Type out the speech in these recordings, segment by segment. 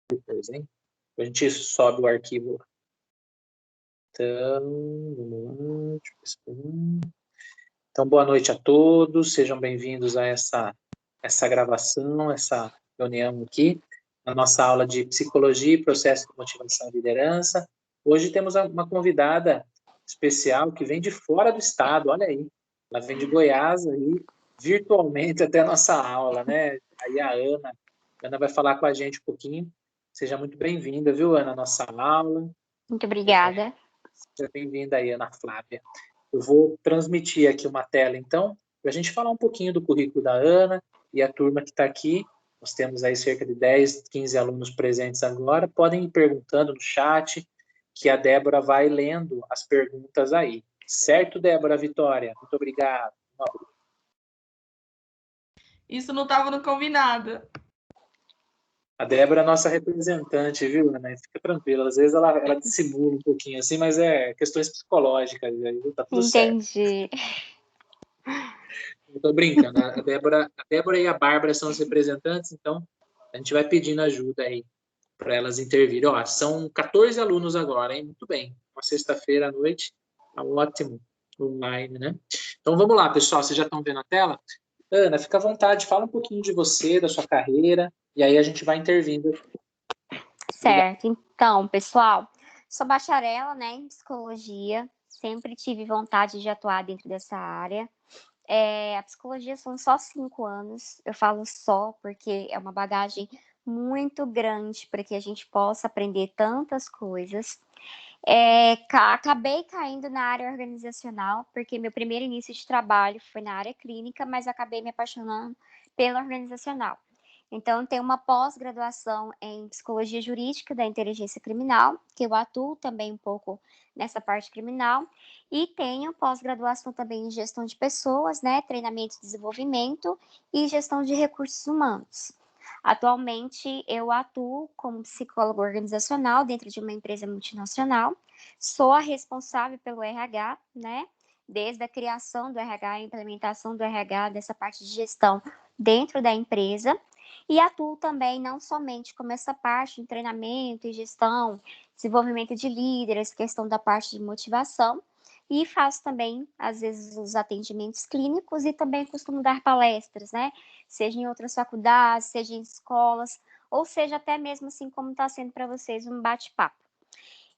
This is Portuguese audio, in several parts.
depois, hein? A gente sobe o arquivo. Então, vamos lá. Deixa eu ver. Então, boa noite a todos. Sejam bem-vindos a essa gravação, essa reunião aqui, na nossa aula de Psicologia e Processo de Motivação e Liderança. Hoje temos uma convidada especial que vem de fora do estado, olha aí. Ela vem de Goiás aí, virtualmente até a nossa aula, né? Aí a Ana. A Ana vai falar com a gente um pouquinho. Seja muito bem-vinda, viu, Ana, à nossa aula. Muito obrigada. Seja bem-vinda aí, Ana Flávia. Eu vou transmitir aqui uma tela, então, para a gente falar um pouquinho do currículo da Ana e a turma que está aqui. Nós temos aí cerca de 10, 15 alunos presentes agora. Podem ir perguntando no chat, que a Débora vai lendo as perguntas aí. Certo, Débora Vitória? Muito obrigado. Isso não estava no combinado. A Débora é a nossa representante, viu, Ana? Fica tranquila. Às vezes ela dissimula um pouquinho assim, mas é questões psicológicas. Aí tá tudo certo. Entendi. Eu tô brincando. A Débora e a Bárbara são os representantes, então a gente vai pedindo ajuda aí para elas intervirem. Ó, são 14 alunos agora, hein? Muito bem. Uma sexta-feira à noite, tá ótimo, online, né? Então vamos lá, pessoal. Vocês já estão vendo a tela? Ana, fica à vontade, fala um pouquinho de você, da sua carreira, e aí a gente vai intervindo. Certo. Então, pessoal, sou bacharela, né, em psicologia. Sempre tive vontade de atuar dentro dessa área. A psicologia são só 5 anos. Eu falo só porque é uma bagagem muito grande para que a gente possa aprender tantas coisas. Acabei caindo na área organizacional, porque meu primeiro início de trabalho foi na área clínica, mas acabei me apaixonando pela organizacional. Então, tenho uma pós-graduação em Psicologia Jurídica da Inteligência Criminal, que eu atuo também um pouco nessa parte criminal, e tenho pós-graduação também em Gestão de Pessoas, né, Treinamento e Desenvolvimento e Gestão de Recursos Humanos. Atualmente, eu atuo como psicóloga organizacional dentro de uma empresa multinacional. Sou a responsável pelo RH, né? Desde a criação do RH, a implementação do RH, dessa parte de gestão dentro da empresa. E atuo também não somente como essa parte de treinamento e gestão, desenvolvimento de líderes, questão da parte de motivação, e faço também, às vezes, os atendimentos clínicos e também costumo dar palestras, né? Seja em outras faculdades, seja em escolas, ou seja até mesmo assim como está sendo para vocês um bate-papo.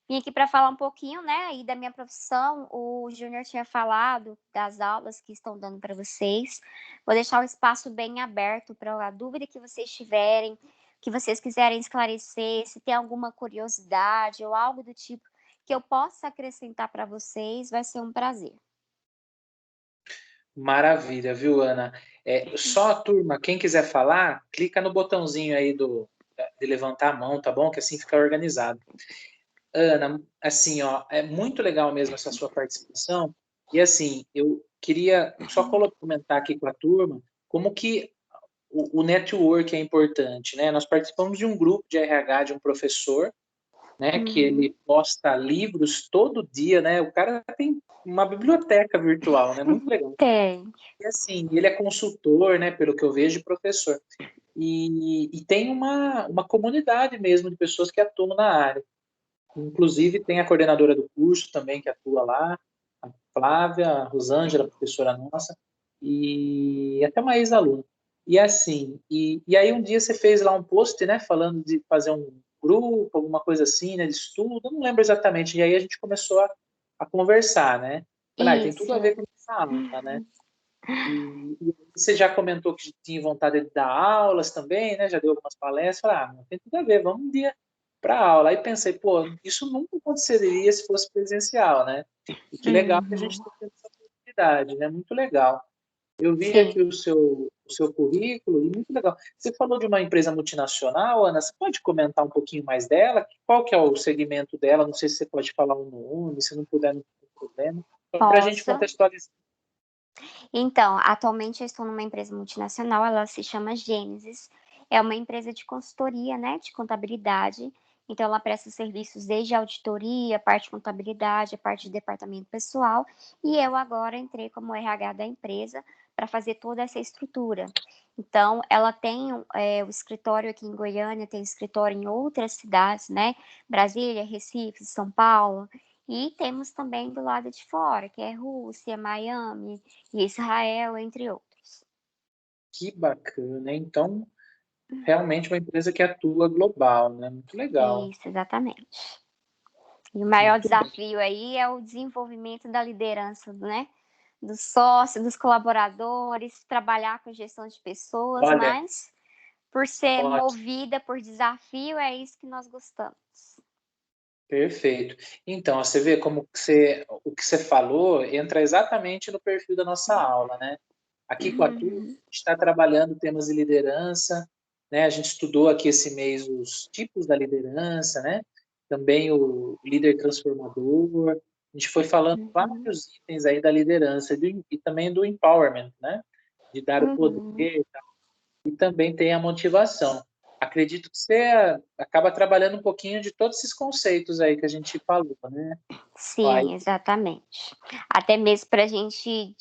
Vim aqui para falar um pouquinho, né, aí da minha profissão. O Júnior tinha falado das aulas que estão dando para vocês. Vou deixar o espaço bem aberto para a dúvida que vocês tiverem, que vocês quiserem esclarecer, se tem alguma curiosidade ou algo do tipo que eu possa acrescentar para vocês, vai ser um prazer. Maravilha, viu, Ana? Só a turma, quem quiser falar, clica no botãozinho aí de levantar a mão, tá bom? Que assim fica organizado. Ana, assim, ó, é muito legal mesmo essa sua participação. E assim, eu queria só comentar aqui com a turma como que o network é importante, né? Nós participamos de um grupo de RH de um professor, né? Que ele posta livros todo dia, né? O cara tem uma biblioteca virtual, né? Muito legal. Tem. E assim, ele é consultor, né? Pelo que eu vejo, professor. E tem uma comunidade mesmo de pessoas que atuam na área. Inclusive, tem a coordenadora do curso também que atua lá, a Flávia, a Rosângela, professora nossa, e até uma ex-aluna. E assim, e aí um dia você fez lá um post, né, falando de fazer um grupo, alguma coisa assim, né, de estudo, eu não lembro exatamente, e aí a gente começou a conversar, né? Falei, tem tudo a ver com essa aula, né? E você já comentou que tinha vontade de dar aulas também, né? Já deu algumas palestras. Falei, não tem tudo a ver, vamos um dia para aula. Aí pensei, pô, isso nunca aconteceria se fosse presencial, né? E que legal que a gente está tendo essa oportunidade, né? Muito legal. Eu vi Sim. aqui o seu currículo e muito legal. Você falou de uma empresa multinacional, Ana, você pode comentar um pouquinho mais dela? Qual que é o segmento dela? Não sei se você pode falar o nome, se não puder, não tem problema. Para a gente Posso. contextualizar. Então, atualmente eu estou numa empresa multinacional, ela se chama Gênesis. É uma empresa de consultoria, né, de contabilidade. Então, ela presta serviços desde auditoria, a parte de contabilidade, a parte de departamento pessoal. E eu agora entrei como RH da empresa para fazer toda essa estrutura. Então, ela tem o escritório aqui em Goiânia, tem escritório em outras cidades, né? Brasília, Recife, São Paulo. E temos também do lado de fora, que é Rússia, Miami, Israel, entre outros. Que bacana, hein? Então, realmente uma empresa que atua global, né? Muito legal. Isso, exatamente. E o maior Muito bem. desafio aí é o desenvolvimento da liderança, né? Dos sócios, dos colaboradores, trabalhar com gestão de pessoas, Olha, mas por ser ótimo, movida por desafio, é isso que nós gostamos. perfeito. Então, você vê como que o que você falou entra exatamente no perfil da nossa aula, né? Aqui com a turma, a Uhum, gente está trabalhando temas de liderança, né? A gente estudou aqui esse mês os tipos da liderança, né? Também o líder transformador. A gente foi falando uhum, vários itens aí da liderança e também do empowerment, né? De dar o poder, uhum. e também tem a motivação. Acredito que você acaba trabalhando um pouquinho de todos esses conceitos aí que a gente falou, né? Aí, Sim, exatamente. Até mesmo para a gente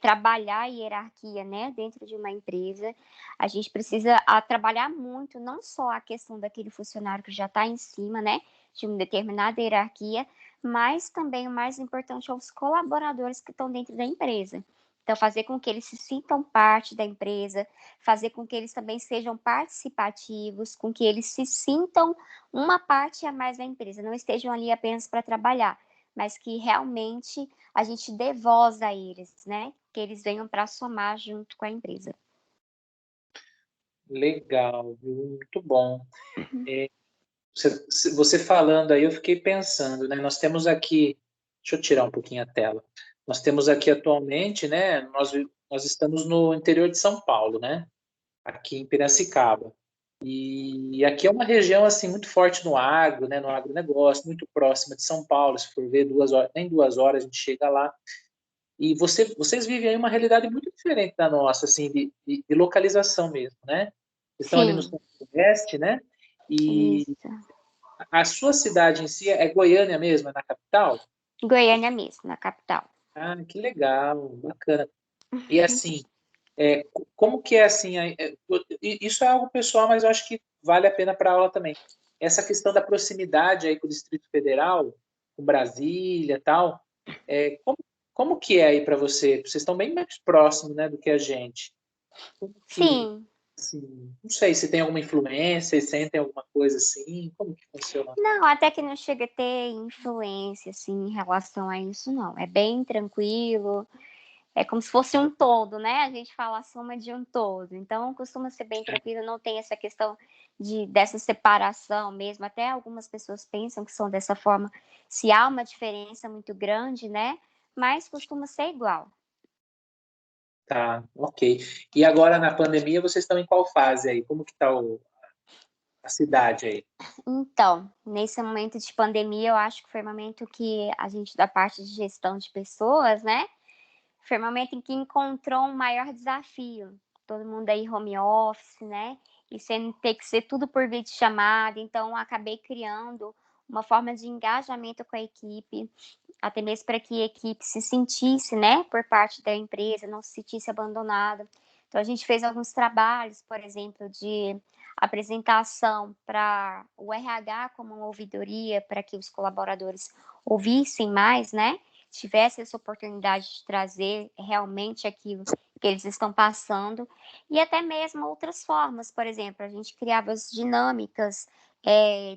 trabalhar a hierarquia, né, dentro de uma empresa, a gente precisa trabalhar muito, não só a questão daquele funcionário que já está em cima, né, de uma determinada hierarquia, mas também o mais importante é os colaboradores que estão dentro da empresa. Então, fazer com que eles se sintam parte da empresa, fazer com que eles também sejam participativos, com que eles se sintam uma parte a mais da empresa, não estejam ali apenas para trabalhar, mas que realmente a gente dê voz a eles, né? Que eles venham para somar junto com a empresa. legal, viu? Muito bom. Você falando aí, eu fiquei pensando, né? Nós temos aqui, deixa eu tirar um pouquinho a tela. Nós temos aqui atualmente, né? Nós estamos no interior de São Paulo, né? Aqui em Piracicaba. E aqui é uma região assim muito forte no agro, né? No agronegócio, muito próxima de São Paulo. Se for ver 2 horas, nem 2 horas a gente chega lá. E vocês vivem aí uma realidade muito diferente da nossa, assim, de localização mesmo, né? Vocês estão ali no Sim, centro-oeste, né? E isso. a sua cidade em si é Goiânia mesmo, é na capital? Goiânia mesmo, na capital. Ah, que legal, bacana. E assim, como que é assim? Isso é algo pessoal, mas eu acho que vale a pena para a aula também. Essa questão da proximidade aí com o Distrito Federal, com Brasília, e tal, como, como que é aí para você? Vocês estão bem mais próximos, né, do que a gente. Como que, Sim. assim, não sei se tem alguma influência, se sentem alguma coisa assim, como que funciona? Não, até que não chega a ter influência, assim, em relação a isso, não. É bem tranquilo, é como se fosse um todo, né? A gente fala a soma de um todo. Então, costuma ser bem tranquilo, não tem essa questão dessa separação mesmo. Até algumas pessoas pensam que são dessa forma, se há uma diferença muito grande, né? Mas costuma ser igual. Tá, ok. E agora na pandemia vocês estão em qual fase aí? Como que tá a cidade aí? Então, nesse momento de pandemia, eu acho que foi um momento que a gente, da parte de gestão de pessoas, né? Foi um momento em que encontrou um maior desafio. Todo mundo aí home office, né? E sem ter que ser tudo por videochamada. Então, acabei criando uma forma de engajamento com a equipe, até mesmo para que a equipe se sentisse, né, por parte da empresa, não se sentisse abandonada. Então, a gente fez alguns trabalhos, por exemplo, de apresentação para o RH como uma ouvidoria, para que os colaboradores ouvissem mais, né? Tivessem essa oportunidade de trazer realmente aquilo que eles estão passando, e até mesmo outras formas, por exemplo, a gente criava as dinâmicas,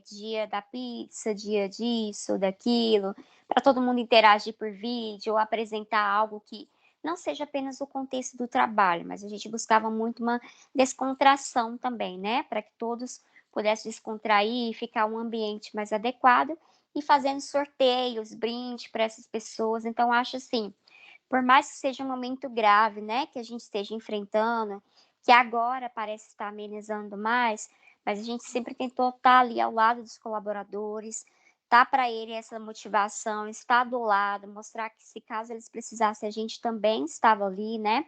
dia da pizza, dia disso, daquilo, para todo mundo interagir por vídeo, ou apresentar algo que não seja apenas o contexto do trabalho, mas a gente buscava muito uma descontração também, né? Para que todos pudessem descontrair, ficar um ambiente mais adequado e fazendo sorteios, brinde para essas pessoas. Então, acho assim, por mais que seja um momento grave, né, que a gente esteja enfrentando, que agora parece estar amenizando mais, mas a gente sempre tentou estar ali ao lado dos colaboradores, dar para ele essa motivação, estar do lado, mostrar que se caso eles precisassem, a gente também estava ali, né?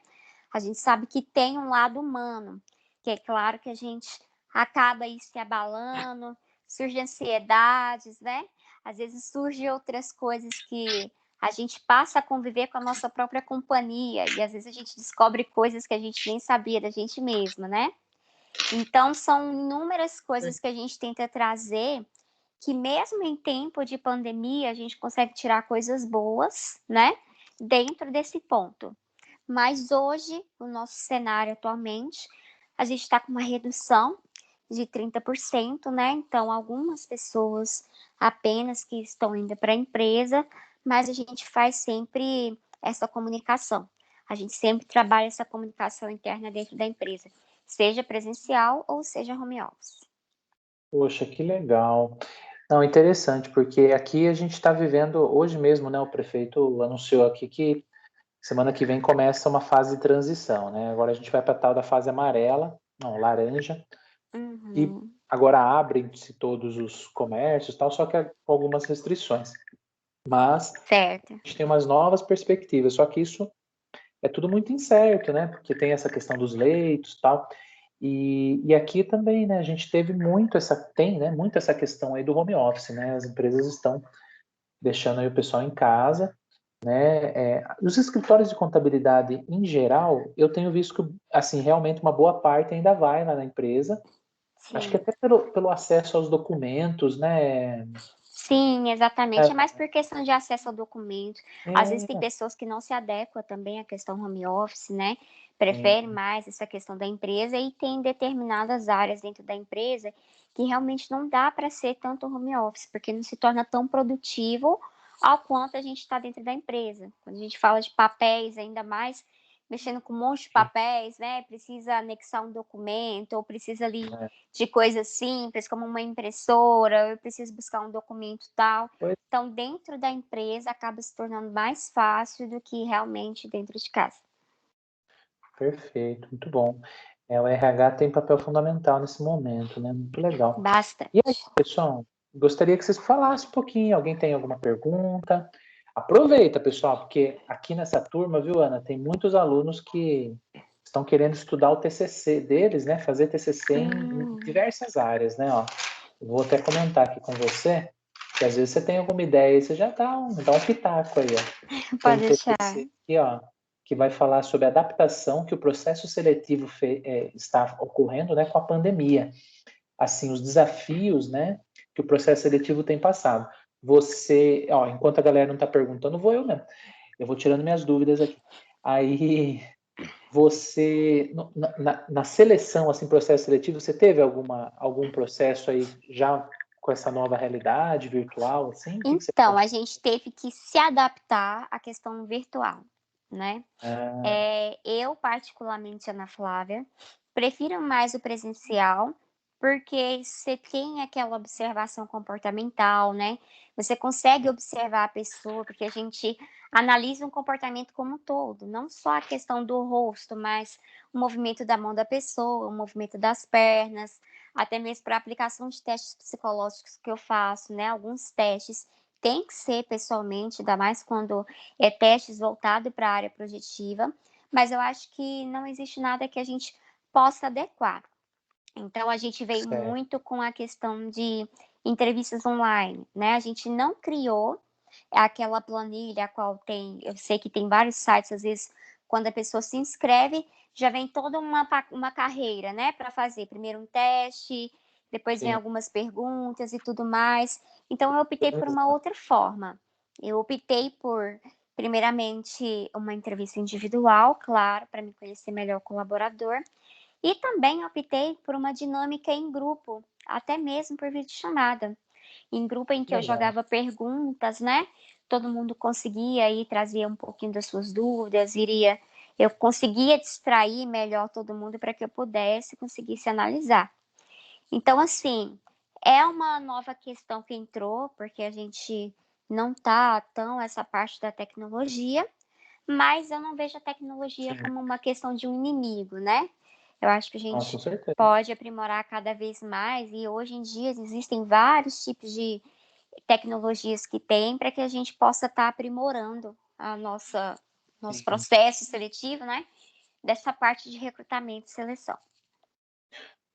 A gente sabe que tem um lado humano, que é claro que a gente acaba aí se abalando, surgem ansiedades, né? Às vezes surgem outras coisas que a gente passa a conviver com a nossa própria companhia e às vezes a gente descobre coisas que a gente nem sabia da gente mesma, né? Então são inúmeras coisas que a gente tenta trazer que mesmo em tempo de pandemia a gente consegue tirar coisas boas, né, dentro desse ponto. Mas hoje, o nosso cenário atualmente, a gente está com uma redução de 30%, né? Então, algumas pessoas apenas que estão indo para a empresa, mas a gente faz sempre essa comunicação. A gente sempre trabalha essa comunicação interna dentro da empresa, seja presencial ou seja home office. Poxa, que legal. Não, interessante, porque aqui a gente está vivendo, hoje mesmo, né, o prefeito anunciou aqui que semana que vem começa uma fase de transição, né? Agora a gente vai para a tal da fase amarela, não, laranja, e Uhum. agora abrem-se todos os comércios, tal, só que com algumas restrições. Mas Certo. a gente tem umas novas perspectivas, só que isso é tudo muito incerto, né? Porque tem essa questão dos leitos, tal. E aqui também, né? A gente teve muito né? Muito essa questão aí do home office, né? As empresas estão deixando aí o pessoal em casa, né? Os escritórios de contabilidade em geral, eu tenho visto que, assim, realmente uma boa parte ainda vai lá na empresa. Acho que Sim. até pelo acesso aos documentos, né? Sim, exatamente. É mais É, por questão de acesso ao documento. Às vezes tem é, pessoas que não se adequam também à questão home office, né? sim, Preferem mais essa questão da empresa e tem determinadas áreas dentro da empresa que realmente não dá para ser tanto home office, porque não se torna tão produtivo ao quanto a gente está dentro da empresa. Quando a gente fala de papéis, ainda mais mexendo com um monte de sim, papéis, né? Precisa anexar um documento ou precisa ali é. de coisas simples, como uma impressora, eu preciso buscar um documento tal. Pois, Então, dentro da empresa, acaba se tornando mais fácil do que realmente dentro de casa. perfeito, muito bom. O RH tem papel fundamental nesse momento, né? Muito legal. E aí, Bastante. pessoal, gostaria que vocês falassem um pouquinho. Alguém tem alguma pergunta? Aproveita, pessoal, porque aqui nessa turma, viu, Ana, tem muitos alunos que estão querendo estudar o TCC deles, né? Fazer TCC em Hum, diversas áreas, né? Ó, eu vou até comentar aqui com você, que às vezes você tem alguma ideia e você já dá um pitaco aí, ó. Tem pode um deixar. TCC aqui, ó, que vai falar sobre a adaptação que o processo seletivo está ocorrendo, né, com a pandemia. Assim, os desafios, né, que o processo seletivo tem passado. Você, ó, enquanto a galera não está perguntando, vou eu mesmo. Eu vou tirando minhas dúvidas aqui. Aí, você, na seleção, assim, processo seletivo, você teve algum processo aí já com essa nova realidade virtual, assim? O que você Então, pode... a gente teve que se adaptar à questão virtual, né? Ah, Eu, particularmente, Ana Flávia, prefiro mais o presencial, porque você tem aquela observação comportamental, né? Você consegue observar a pessoa, porque a gente analisa um comportamento como um todo, não só a questão do rosto, mas o movimento da mão da pessoa, o movimento das pernas, até mesmo para a aplicação de testes psicológicos que eu faço, né? Alguns testes tem que ser pessoalmente, ainda mais quando é testes voltado para a área projetiva, mas eu acho que não existe nada que a gente possa adequar. Então, a gente veio certo. muito com a questão de entrevistas online, né? A gente não criou aquela planilha a qual tem, eu sei que tem vários sites, às vezes, quando a pessoa se inscreve, já vem toda uma carreira, né, para fazer. Primeiro um teste, depois vem Sim. algumas perguntas e tudo mais. Então, eu optei por uma outra forma. Eu optei por, primeiramente, uma entrevista individual, claro, para me conhecer melhor o colaborador. E também optei por uma dinâmica em grupo, até mesmo por videochamada. Em grupo em que eu Legal. jogava perguntas, né? Todo mundo conseguia aí trazer um pouquinho das suas dúvidas, eu conseguia distrair melhor todo mundo para que eu pudesse conseguisse analisar. Então, assim, é uma nova questão que entrou, porque a gente não tá tão essa parte da tecnologia, mas eu não vejo a tecnologia Sim. como uma questão de um inimigo, né? Eu acho que a Não, com gente certeza. pode aprimorar cada vez mais e hoje em dia existem vários tipos de tecnologias que tem para que a gente possa estar aprimorando a nosso Sim. processo seletivo, né? Dessa parte de recrutamento e seleção.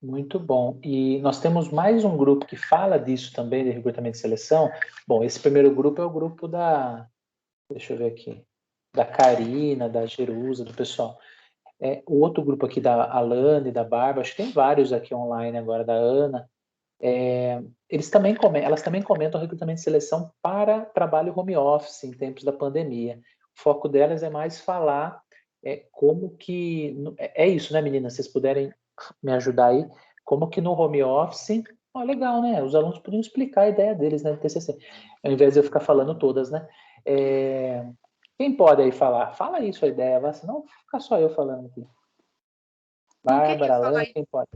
Muito bom. E nós temos mais um grupo que fala disso também, de recrutamento e seleção. Bom, esse primeiro grupo é o grupo Deixa eu ver aqui. Da Karina, da Jerusa, do pessoal. O outro grupo aqui da Alane, da Bárbara, acho que tem vários aqui online agora, da Ana. Elas também comentam o recrutamento de seleção para trabalho home office em tempos da pandemia. O foco delas é mais falar como que... É isso, né, meninas? Se vocês puderem me ajudar aí, como que no home office... legal, né? Os alunos podiam explicar a ideia deles, né, do TCC, ao invés de eu ficar falando todas, né? Quem pode aí falar? Fala aí sua ideia, vai, senão vou ficar só eu falando aqui. Não queria Bárbara, falar Alana, isso. quem pode?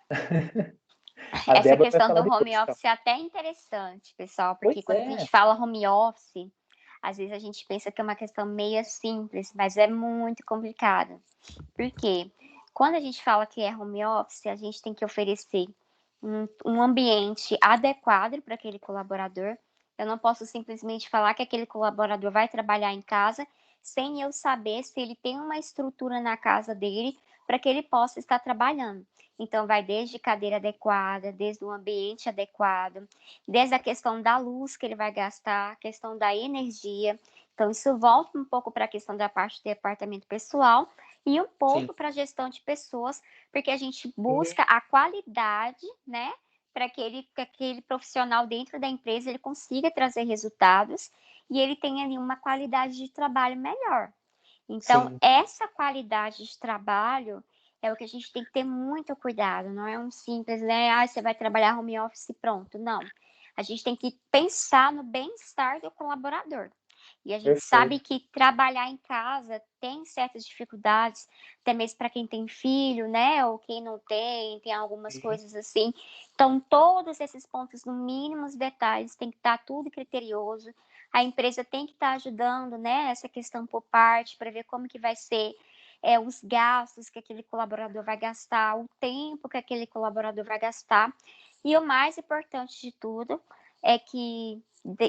A Essa Débora vai questão do falar home depois, então. office é até interessante, pessoal, Pois porque quando a é. gente fala home office, às vezes a gente pensa que é uma questão meio simples, mas é muito complicado. Por quê? Quando a gente fala que é home office, a gente tem que oferecer um ambiente adequado para aquele colaborador. Eu não posso simplesmente falar que aquele colaborador vai trabalhar em casa sem eu saber se ele tem uma estrutura na casa dele para que ele possa estar trabalhando. Então, vai desde cadeira adequada, desde o ambiente adequado, desde a questão da luz que ele vai gastar, a questão da energia. Então, isso volta um pouco para a questão da parte do departamento pessoal e um Sim. pouco para a gestão de pessoas, porque a gente busca a qualidade, né? Para que aquele profissional dentro da empresa ele consiga trazer resultados e ele tenha ali uma qualidade de trabalho melhor. Então, Sim. essa qualidade de trabalho é o que a gente tem que ter muito cuidado, não é um simples, né? Você vai trabalhar home office e pronto. Não. A gente tem que pensar no bem-estar do colaborador. E a gente sabe Perfeito. que trabalhar em casa tem certas dificuldades, até mesmo para quem tem filho, né? Ou quem não tem algumas Sim. coisas assim. Então, todos esses pontos, no mínimo os detalhes, tem que estar tudo criterioso. A empresa tem que estar ajudando, né? Essa questão por parte, para ver como que vai ser os gastos que aquele colaborador vai gastar, o tempo que aquele colaborador vai gastar. E o mais importante de tudo é que,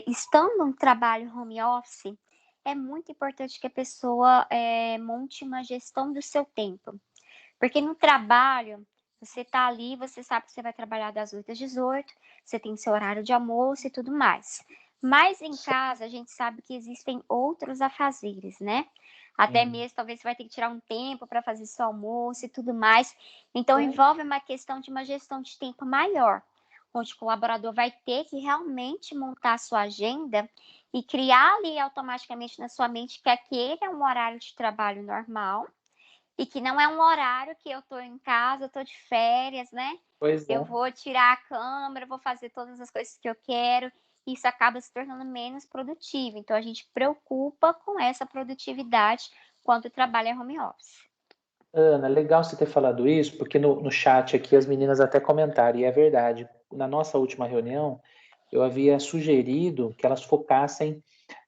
estando um trabalho home office, é muito importante que a pessoa monte uma gestão do seu tempo. Porque no trabalho, você está ali, você sabe que você vai trabalhar das 8 às 18, você tem seu horário de almoço e tudo mais. Mas em casa, a gente sabe que existem outros afazeres, né? Até Sim. mesmo, talvez você vai ter que tirar um tempo para fazer seu almoço e tudo mais. Então, É. envolve uma questão de uma gestão de tempo maior, onde o colaborador vai ter que realmente montar a sua agenda e criar ali automaticamente na sua mente que aquele é um horário de trabalho normal e que não é um horário que eu tô em casa, eu tô de férias, né? Pois Eu é. vou tirar a câmera, vou fazer todas as coisas que eu quero. Isso acaba se tornando menos produtivo. Então, a gente preocupa com essa produtividade quando o trabalho é home office. Ana, legal você ter falado isso, porque no chat aqui as meninas até comentaram, e é verdade. Na nossa última reunião, eu havia sugerido que elas focassem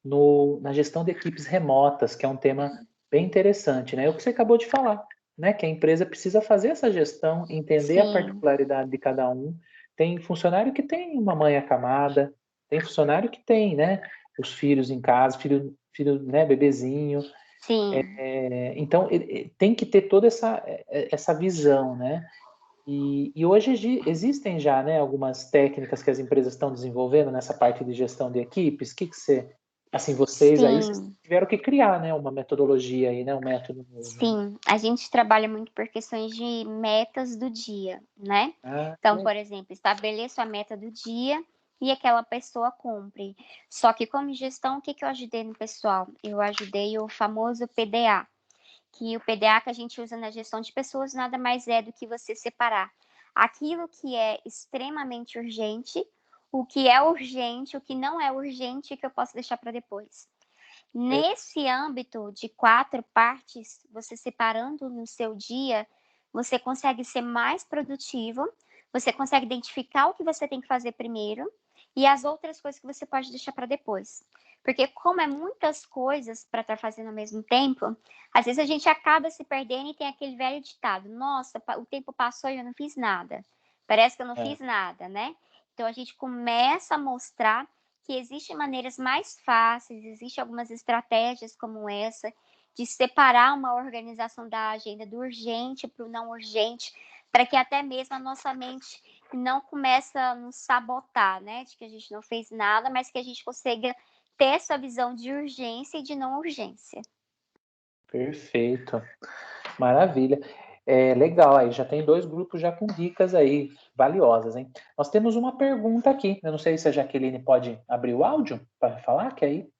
na gestão de equipes remotas, que é um tema bem interessante, né? É o que você acabou de falar, né? Que a empresa precisa fazer essa gestão, entender a Sim, particularidade de cada um. Tem funcionário que tem uma mãe acamada, tem funcionário que tem, né? Os filhos em casa, filho, né, bebezinho. sim. Então, tem que ter toda essa visão, né? E hoje existem já, né, algumas técnicas que as empresas estão desenvolvendo nessa parte de gestão de equipes. O que você, assim, vocês Sim, tiveram que criar, né, uma metodologia aí, né, um método novo, né? sim. A gente trabalha muito por questões de metas do dia, né? Ah, Então, por exemplo, estabeleço a meta do dia e aquela pessoa cumpre. Só que como gestão, o que eu ajudei no pessoal? Eu ajudei o famoso PDA, que o PDA que a gente usa na gestão de pessoas nada mais é do que você separar aquilo que é extremamente urgente, o que é urgente, o que não é urgente e que eu posso deixar para depois. Nesse âmbito de 4 partes, você separando no seu dia, você consegue ser mais produtivo, você consegue identificar o que você tem que fazer primeiro e as outras coisas que você pode deixar para depois. Porque como é muitas coisas para estar fazendo ao mesmo tempo, às vezes a gente acaba se perdendo e tem aquele velho ditado: "Nossa, o tempo passou e eu não fiz nada. Parece que eu não é, fiz nada", né? Então a gente começa a mostrar que existem maneiras mais fáceis, existem algumas estratégias como essa, de separar uma organização da agenda do urgente para o não urgente, para que até mesmo a nossa mente não comece a nos sabotar, né? De que a gente não fez nada, mas que a gente consiga ter essa visão de urgência e de não urgência. Perfeito. Maravilha. Legal, aí já tem 2 grupos já com dicas aí valiosas, hein? Nós temos uma pergunta aqui. Eu não sei se a Jaqueline pode abrir o áudio para falar, que aí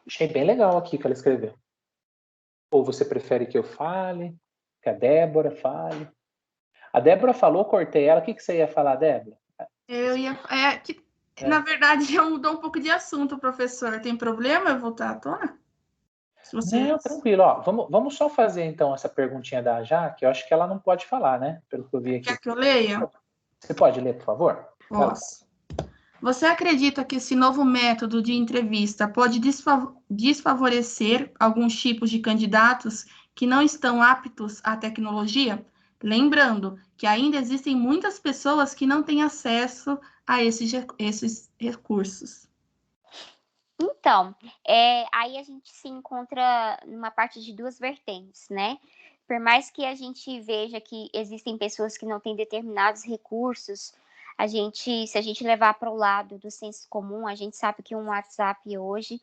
achei bem legal aqui que ela escreveu. Ou você prefere que eu fale? Que a Débora fale? A Débora falou, cortei ela. O que você ia falar, Débora? Eu ia. Na verdade, já mudou um pouco de assunto, professor. Tem problema eu voltar à tona? Se vocês... Não, tranquilo. Ó, vamos só fazer então essa perguntinha da Jaque. Eu acho que ela não pode falar, né? Pelo que eu vi aqui. Quer que eu leia? Você pode ler, por favor? Posso. Você acredita que esse novo método de entrevista pode desfavorecer alguns tipos de candidatos que não estão aptos à tecnologia? Lembrando que ainda existem muitas pessoas que não têm acesso a esses recursos. Então, aí a gente se encontra numa parte de 2 vertentes, né? Por mais que a gente veja que existem pessoas que não têm determinados recursos, se a gente levar para o lado do senso comum, a gente sabe que um WhatsApp hoje,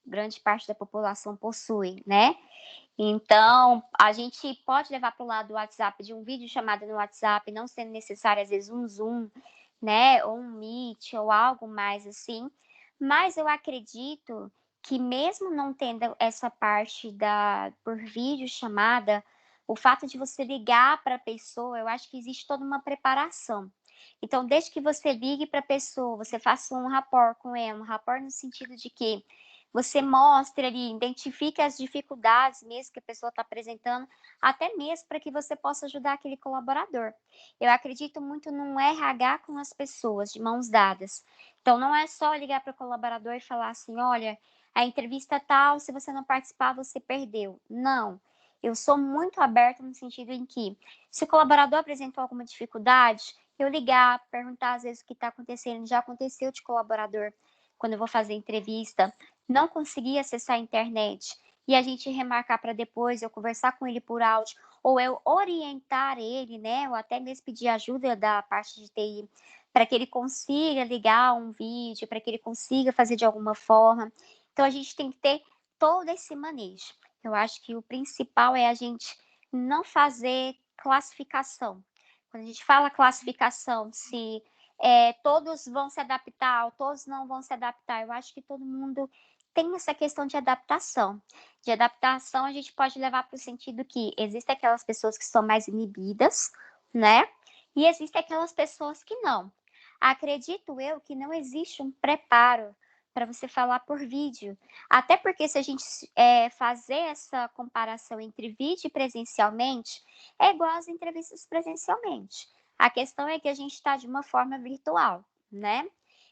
grande parte da população possui, né? Então, a gente pode levar para o lado do WhatsApp, de um vídeo chamado no WhatsApp, não sendo necessário, às vezes, um Zoom, né? Ou um Meet, ou algo mais assim. Mas eu acredito que mesmo não tendo essa parte por vídeo chamada, o fato de você ligar para a pessoa, eu acho que existe toda uma preparação. Então, desde que você ligue para a pessoa, você faça um rapport com ela, um rapport no sentido de que você mostre ali, identifique as dificuldades mesmo que a pessoa está apresentando, até mesmo para que você possa ajudar aquele colaborador. Eu acredito muito num RH com as pessoas, de mãos dadas. Então, não é só ligar para o colaborador e falar assim, olha, a entrevista tal, se você não participar, você perdeu. Não. Eu sou muito aberta no sentido em que, se o colaborador apresentou alguma dificuldade, eu ligar, perguntar às vezes o que está acontecendo. Já aconteceu de colaborador, quando eu vou fazer entrevista, não conseguir acessar a internet e a gente remarcar para depois, eu conversar com ele por áudio, ou eu orientar ele, né, ou até mesmo pedir ajuda da parte de TI, para que ele consiga ligar um vídeo, para que ele consiga fazer de alguma forma. Então, a gente tem que ter todo esse manejo. Eu acho que o principal é a gente não fazer classificação. Quando a gente fala classificação, se todos vão se adaptar ou todos não vão se adaptar, eu acho que todo mundo tem essa questão de adaptação. De adaptação, a gente pode levar para o sentido que existem aquelas pessoas que são mais inibidas, né? E existem aquelas pessoas que não. Acredito eu que não existe um preparo para você falar por vídeo. Até porque se a gente fazer essa comparação entre vídeo e presencialmente, é igual às entrevistas presencialmente. A questão é que a gente está de uma forma virtual, né?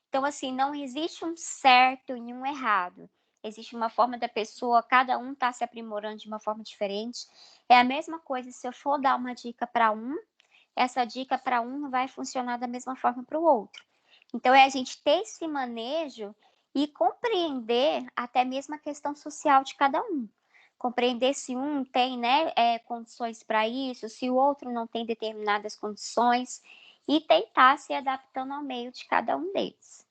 Então, assim, não existe um certo e um errado. Existe uma forma da pessoa, cada um está se aprimorando de uma forma diferente. É a mesma coisa se eu for dar uma dica para um, essa dica para um não vai funcionar da mesma forma para o outro. Então, é a gente ter esse manejo e compreender até mesmo a questão social de cada um. Compreender se um tem, né, condições para isso, se o outro não tem determinadas condições, e tentar se adaptando ao meio de cada um deles.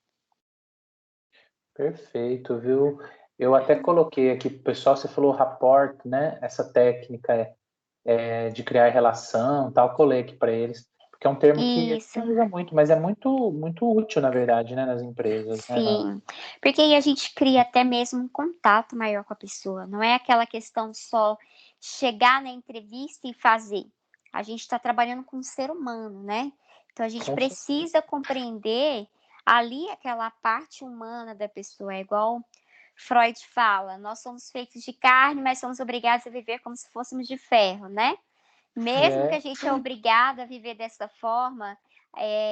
Perfeito, viu? Eu até coloquei aqui pro pessoal, você falou rapport, né? Essa técnica de criar relação, tal, colei aqui para eles, porque é um termo que a gente Isso. não usa muito, mas é muito, muito útil, na verdade, né, nas empresas, né? Sim, porque aí a gente cria até mesmo um contato maior com a pessoa. Não é aquela questão só chegar na entrevista e fazer. A gente está trabalhando com um ser humano, né? Então a gente Com precisa compreender ali aquela parte humana da pessoa. É igual Freud fala, nós somos feitos de carne, mas somos obrigados a viver como se fôssemos de ferro, né? Mesmo que a gente é obrigado a viver dessa forma,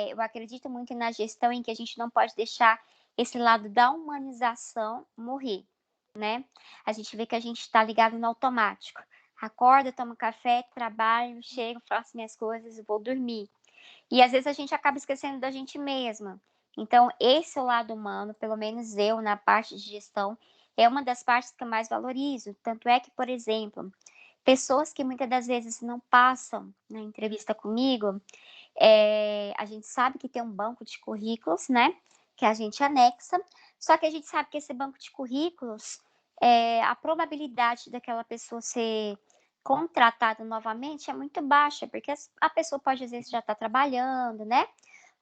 eu acredito muito na gestão em que a gente não pode deixar esse lado da humanização morrer, né? A gente vê que a gente está ligado no automático. Acordo, tomo café, trabalho, chego, faço minhas coisas e vou dormir. E às vezes a gente acaba esquecendo da gente mesma. Então, esse é o lado humano, pelo menos eu, na parte de gestão, é uma das partes que eu mais valorizo. Tanto é que, por exemplo, pessoas que muitas das vezes não passam na entrevista comigo, a gente sabe que tem um banco de currículos, né? Que a gente anexa, Só que a gente sabe que esse banco de currículos, a probabilidade daquela pessoa ser contratada novamente é muito baixa, porque a pessoa pode, às vezes, já estar trabalhando, né?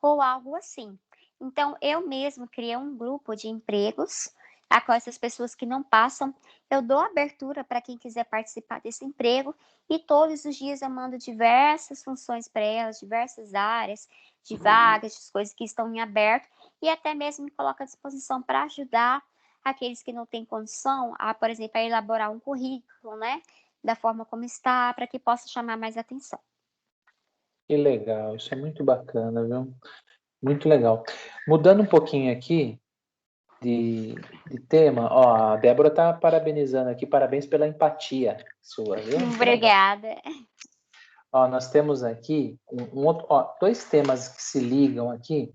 Ou algo assim. Então, eu mesmo criei um grupo de empregos, a qual essas pessoas que não passam, eu dou abertura para quem quiser participar desse emprego, e todos os dias eu mando diversas funções para elas, diversas áreas de vagas, de coisas que estão em aberto, e até mesmo me coloco à disposição para ajudar aqueles que não têm condição a, por exemplo, a elaborar um currículo, né? Da forma como está, para que possa chamar mais atenção. Que legal, isso é muito bacana, viu? Muito legal. Mudando um pouquinho aqui de tema, ó, a Débora tá parabenizando aqui, parabéns pela empatia sua, viu? Muito legal. Obrigada. Ó, nós temos aqui outro, ó, 2 temas que se ligam aqui.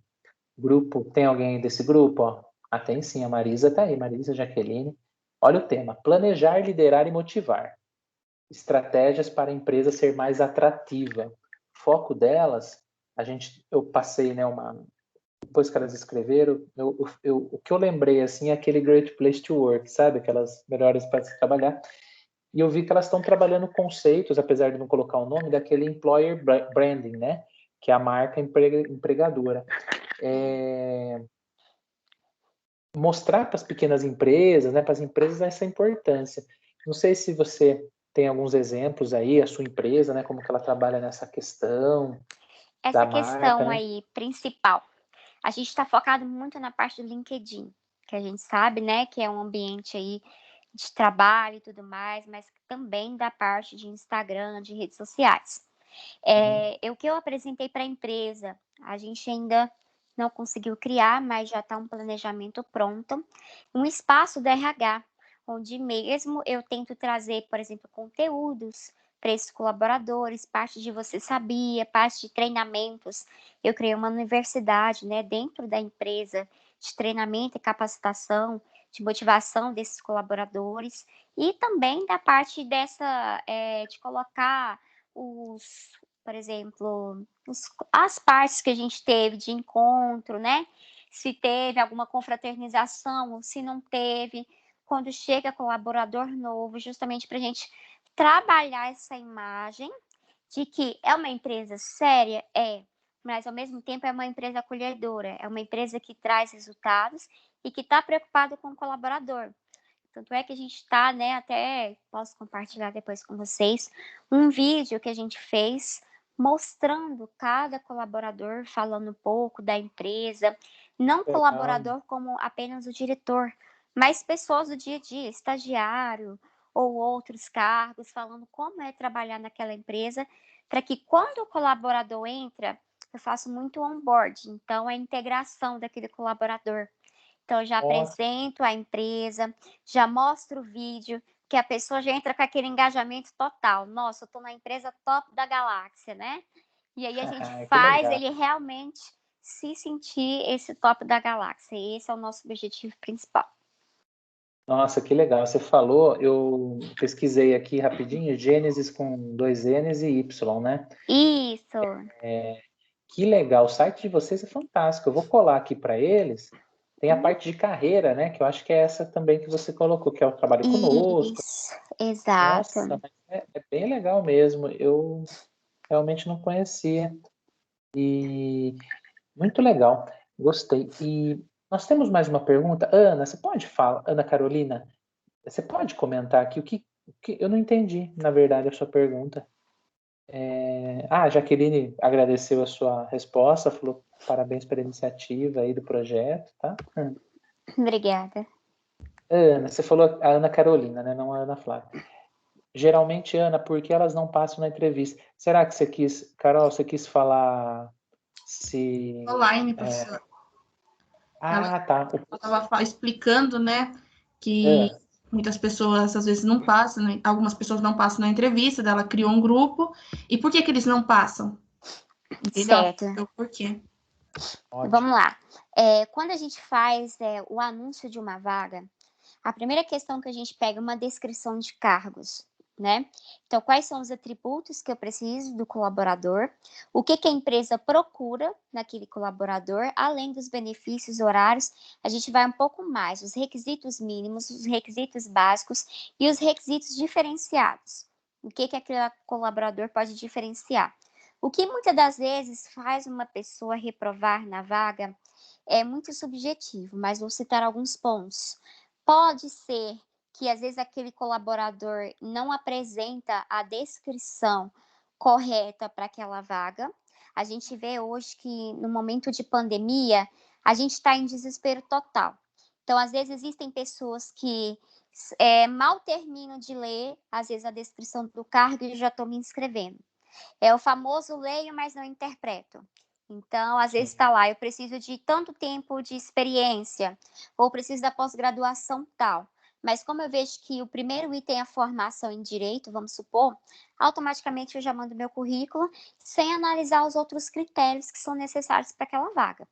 Grupo, tem alguém desse grupo? Ó? Ah, tem sim, a Marisa tá aí, Marisa Jaqueline. Olha o tema: planejar, liderar e motivar. Estratégias para a empresa ser mais atrativa. O foco delas, eu passei, né, depois que elas escreveram, o que eu lembrei, assim, é aquele Great Place to Work, sabe? Aquelas melhores para se trabalhar. E eu vi que elas estão trabalhando conceitos, apesar de não colocar o nome, daquele employer branding, né? Que é a marca empregadora. Mostrar para as pequenas empresas, né, para as empresas essa importância. Não sei se você tem alguns exemplos aí, a sua empresa, né, como que ela trabalha nessa questão Essa da marca, questão né? aí principal, a gente está focado muito na parte do LinkedIn, que a gente sabe, né, que é um ambiente aí de trabalho e tudo mais, mas também da parte de Instagram, de redes sociais. O que eu apresentei para a empresa, a gente ainda não conseguiu criar, mas já está um planejamento pronto, um espaço do RH, onde mesmo eu tento trazer, por exemplo, conteúdos para esses colaboradores, parte de Você Sabia, parte de treinamentos. Eu criei uma universidade, né, dentro da empresa, de treinamento e capacitação, de motivação desses colaboradores, e também da parte de colocar por exemplo, as partes que a gente teve de encontro, né? Se teve alguma confraternização ou se não teve, quando chega colaborador novo, justamente para a gente trabalhar essa imagem de que é uma empresa séria, mas ao mesmo tempo é uma empresa acolhedora, é uma empresa que traz resultados e que está preocupada com o colaborador. Tanto é que a gente está, né, até posso compartilhar depois com vocês, um vídeo que a gente fez mostrando cada colaborador, falando um pouco da empresa, não Legal. colaborador como apenas o diretor, mas pessoas do dia a dia, estagiário ou outros cargos, falando como é trabalhar naquela empresa, para que quando o colaborador entra, eu faço muito onboard, então a integração daquele colaborador. Então, eu já Ótimo. apresento a empresa, já mostro o vídeo, que a pessoa já entra com aquele engajamento total. Nossa, eu estou na empresa top da galáxia, né? E aí a gente Que faz legal. ele realmente se sentir esse top da galáxia. Esse é o nosso objetivo principal. Nossa, que legal. Você falou, eu pesquisei aqui rapidinho, Gênesis com 2 N's e Y, né? Isso. Que legal. O site de vocês é fantástico. Eu vou colar aqui para eles. Tem a parte de carreira, né? Que eu acho que é essa também que você colocou, que é o trabalho conosco. Isso, exato. Nossa, mas é bem legal mesmo. Eu realmente não conhecia. E muito legal. Gostei. E nós temos mais uma pergunta. Ana, você pode falar? Ana Carolina, você pode comentar aqui o que eu não entendi, na verdade, a sua pergunta. A Jaqueline agradeceu a sua resposta, falou parabéns pela iniciativa aí do projeto, tá? Obrigada. Ana, você falou a Ana Carolina, né? Não a Ana Flávia. Geralmente, Ana, por que elas não passam na entrevista? Será que Carol, você quis falar se... Online, professor. Ela Tá. estava explicando, né, que É. muitas pessoas às vezes não passam, né? Algumas pessoas não passam na entrevista, ela criou um grupo. E por que eles não passam? Entendeu? Certo. Então, por quê? Ótimo. Vamos lá. Quando a gente faz o anúncio de uma vaga, a primeira questão que a gente pega é uma descrição de cargos. né? Então, quais são os atributos que eu preciso do colaborador? O que a empresa procura naquele colaborador? Além dos benefícios horários, a gente vai um pouco mais, os requisitos mínimos, os requisitos básicos e os requisitos diferenciados. O que aquele colaborador pode diferenciar? O que muitas das vezes faz uma pessoa reprovar na vaga é muito subjetivo, mas vou citar alguns pontos. Pode ser que às vezes aquele colaborador não apresenta a descrição correta para aquela vaga. A gente vê hoje que no momento de pandemia, a gente está em desespero total. Então, às vezes existem pessoas que mal terminam de ler, às vezes, a descrição do cargo e já estou me inscrevendo. É o famoso leio, mas não interpreto. Então, às vezes está lá, eu preciso de tanto tempo de experiência, ou preciso da pós-graduação tal. Mas como eu vejo que o primeiro item é a formação em direito, vamos supor, automaticamente eu já mando meu currículo sem analisar os outros critérios que são necessários para aquela vaga.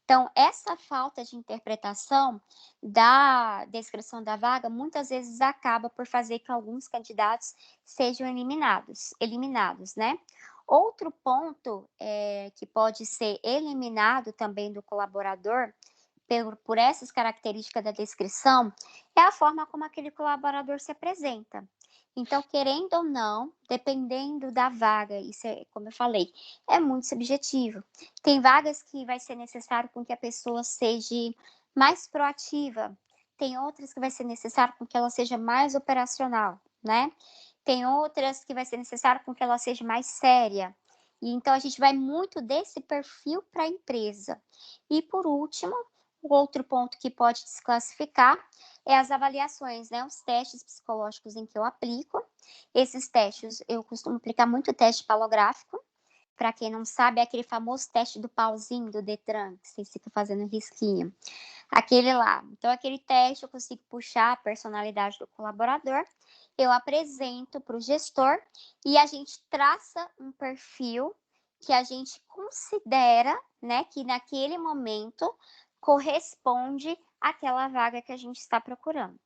Então, essa falta de interpretação da descrição da vaga, muitas vezes acaba por fazer que alguns candidatos sejam eliminados, né? Outro ponto que pode ser eliminado também do colaborador, por essas características da descrição, é a forma como aquele colaborador se apresenta. Então, querendo ou não, dependendo da vaga, isso é, como eu falei, é muito subjetivo. Tem vagas que vai ser necessário com que a pessoa seja mais proativa, tem outras que vai ser necessário com que ela seja mais operacional, né? Tem outras que vai ser necessário com que ela seja mais séria. E então a gente vai muito desse perfil para a empresa. E por último, o outro ponto que pode desclassificar é as avaliações, né? Os testes psicológicos em que eu aplico. Esses testes, eu costumo aplicar muito teste palográfico. Para quem não sabe, é aquele famoso teste do pauzinho do Detran, que vocês ficam fazendo risquinho. Aquele lá. Então, aquele teste eu consigo puxar a personalidade do colaborador, eu apresento para o gestor e a gente traça um perfil que a gente considera, né, que naquele momento corresponde àquela vaga que a gente está procurando.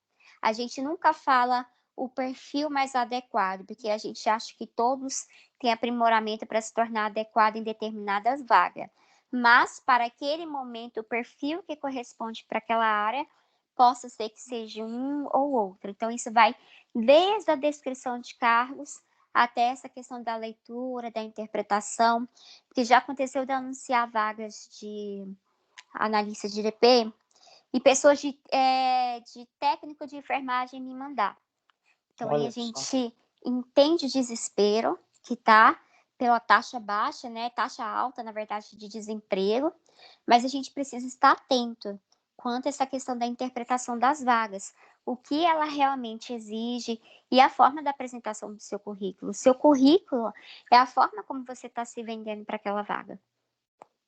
A gente nunca fala o perfil mais adequado, porque a gente acha que todos têm aprimoramento para se tornar adequado em determinadas vagas. Mas, para aquele momento, o perfil que corresponde para aquela área possa ser que seja um ou outro. Então, isso vai desde a descrição de cargos até essa questão da leitura, da interpretação, porque já aconteceu de anunciar vagas de analista de DP e pessoas de técnico de enfermagem me mandar. Então, aí a gente entende o desespero que está pela taxa baixa, né? Taxa alta, na verdade, de desemprego, mas a gente precisa estar atento quanto a essa questão da interpretação das vagas, o que ela realmente exige e a forma da apresentação do seu currículo. O seu currículo é a forma como você está se vendendo para aquela vaga.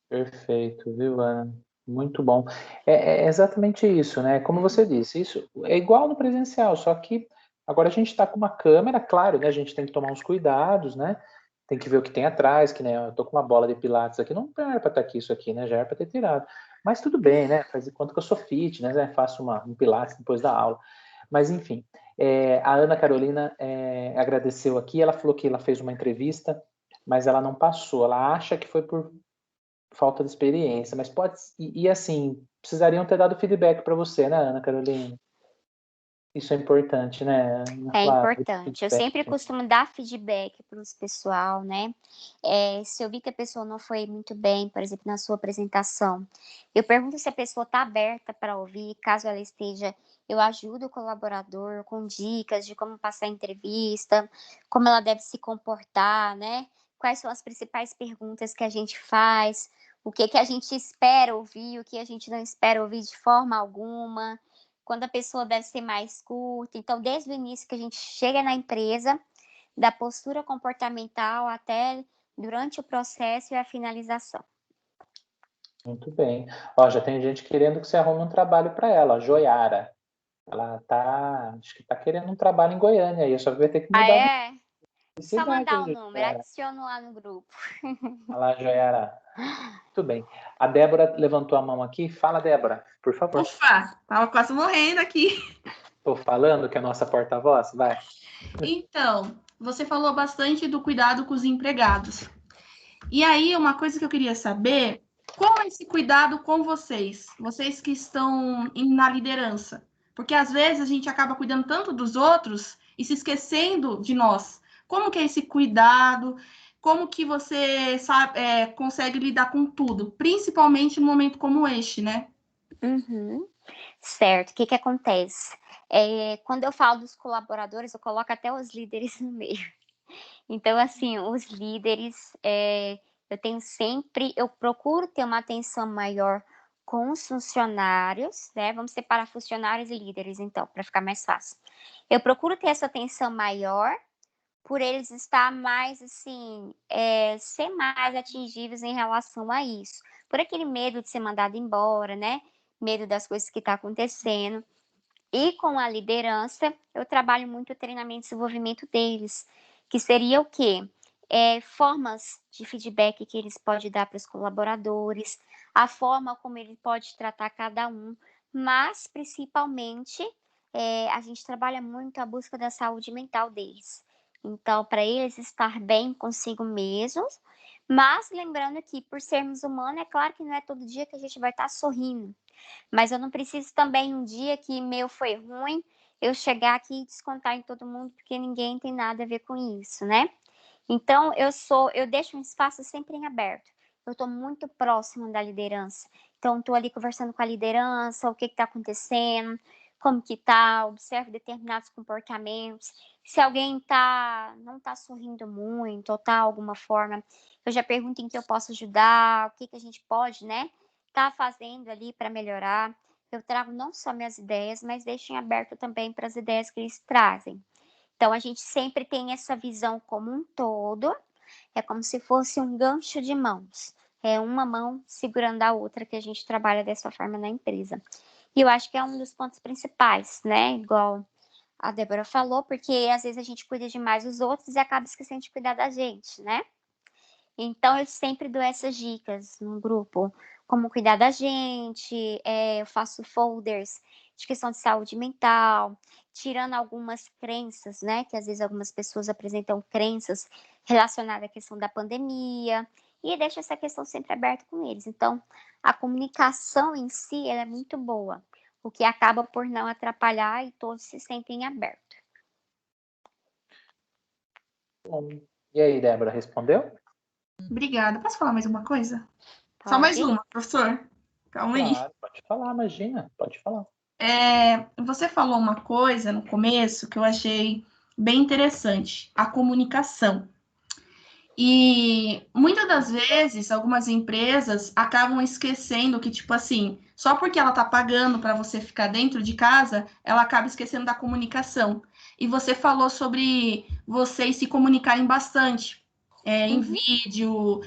Perfeito, viu, Ana? Muito bom. É exatamente isso, né? Como você disse, isso é igual no presencial, só que agora a gente está com uma câmera, claro, né? A gente tem que tomar uns cuidados, né? Tem que ver o que tem atrás, que né? Eu tô com uma bola de pilates aqui, não era para estar aqui isso aqui, né? Já era para ter tirado. Mas tudo bem, né? Faz de conta que eu sou fitness, né? Faço um pilates depois da aula. Mas enfim, a Ana Carolina agradeceu aqui, ela falou que ela fez uma entrevista, mas ela não passou. Ela acha que foi por falta de experiência, mas pode e assim, precisariam ter dado feedback para você, né, Ana Carolina? Isso é importante, né, Ana É Flávia? importante. Eu sempre costumo dar feedback para os pessoal, né? Se eu vi que a pessoa não foi muito bem, por exemplo, na sua apresentação, eu pergunto se a pessoa está aberta para ouvir, caso ela esteja, eu ajudo o colaborador com dicas de como passar a entrevista, como ela deve se comportar, né? Quais são as principais perguntas que a gente faz, o que a gente espera ouvir, o que a gente não espera ouvir de forma alguma, quando a pessoa deve ser mais curta. Então, desde o início que a gente chega na empresa, da postura comportamental até durante o processo e a finalização. Muito bem. Ó, já tem gente querendo que você arrume um trabalho para ela, a Joiara. Ela acho que tá querendo um trabalho em Goiânia aí, só que vai ter que mudar É? de Só cidade, mandar o aí, número, Joiara. adiciono lá no grupo. Olha lá, Joiara. Muito bem. A Débora levantou a mão aqui. Fala, Débora, por favor. Ufa, tava quase morrendo aqui. Tô falando que é a nossa porta-voz? Vai. Então, você falou bastante do cuidado com os empregados. E aí, uma coisa que eu queria saber, qual é esse cuidado com vocês? Vocês que estão na liderança. Porque às vezes a gente acaba cuidando tanto dos outros e se esquecendo de nós. Como que é esse cuidado? Como que você sabe, consegue lidar com tudo? Principalmente num momento como este, né? Uhum. Certo, o que que acontece? Quando eu falo dos colaboradores, eu coloco até os líderes no meio. Então, assim, os líderes, eu procuro ter uma atenção maior com os funcionários, né? Vamos separar funcionários e líderes, então, para ficar mais fácil. Eu procuro ter essa atenção maior por eles estar mais, assim, ser mais atingíveis em relação a isso. Por aquele medo de ser mandado embora, né? Medo das coisas que estão acontecendo. E com a liderança, eu trabalho muito o treinamento e desenvolvimento deles, que seria o quê? Formas de feedback que eles podem dar para os colaboradores, a forma como ele pode tratar cada um, mas principalmente a gente trabalha muito a busca da saúde mental deles. Então, para eles estar bem consigo mesmos, mas lembrando que por sermos humanos, é claro que não é todo dia que a gente vai estar sorrindo. Mas eu não preciso também um dia que meu foi ruim, eu chegar aqui e descontar em todo mundo, porque ninguém tem nada a ver com isso, né? Então eu deixo um espaço sempre em aberto. Eu estou muito próximo da liderança. Então estou ali conversando com a liderança, o que está acontecendo, como que tá, observo determinados comportamentos. Se alguém não está sorrindo muito ou tá alguma forma, eu já pergunto em que eu posso ajudar, o que que a gente pode, né? Tá fazendo ali para melhorar. Eu trago não só minhas ideias, mas deixo em aberto também para as ideias que eles trazem. Então a gente sempre tem essa visão como um todo, é como se fosse um gancho de mãos. É uma mão segurando a outra que a gente trabalha dessa forma na empresa. E eu acho que é um dos pontos principais, né? Igual a Débora falou, porque às vezes a gente cuida demais dos outros e acaba esquecendo de cuidar da gente, né? Então, eu sempre dou essas dicas no grupo, como cuidar da gente, eu faço folders de questão de saúde mental, tirando algumas crenças, né, que às vezes algumas pessoas apresentam crenças relacionadas à questão da pandemia, e deixo essa questão sempre aberta com eles. Então, a comunicação em si, ela é muito boa, o que acaba por não atrapalhar e todos se sentem abertos. Bom, e aí, Débora, respondeu? Obrigada. Posso falar mais uma coisa? Só Pode? mais uma, professor. Calma aí. Claro, pode falar, imagina, pode falar. Você falou uma coisa no começo que eu achei bem interessante, a comunicação. E muitas das vezes, algumas empresas acabam esquecendo que, tipo assim, só porque ela tá pagando para você ficar dentro de casa, ela acaba esquecendo da comunicação. E você falou sobre vocês se comunicarem bastante, em vídeo,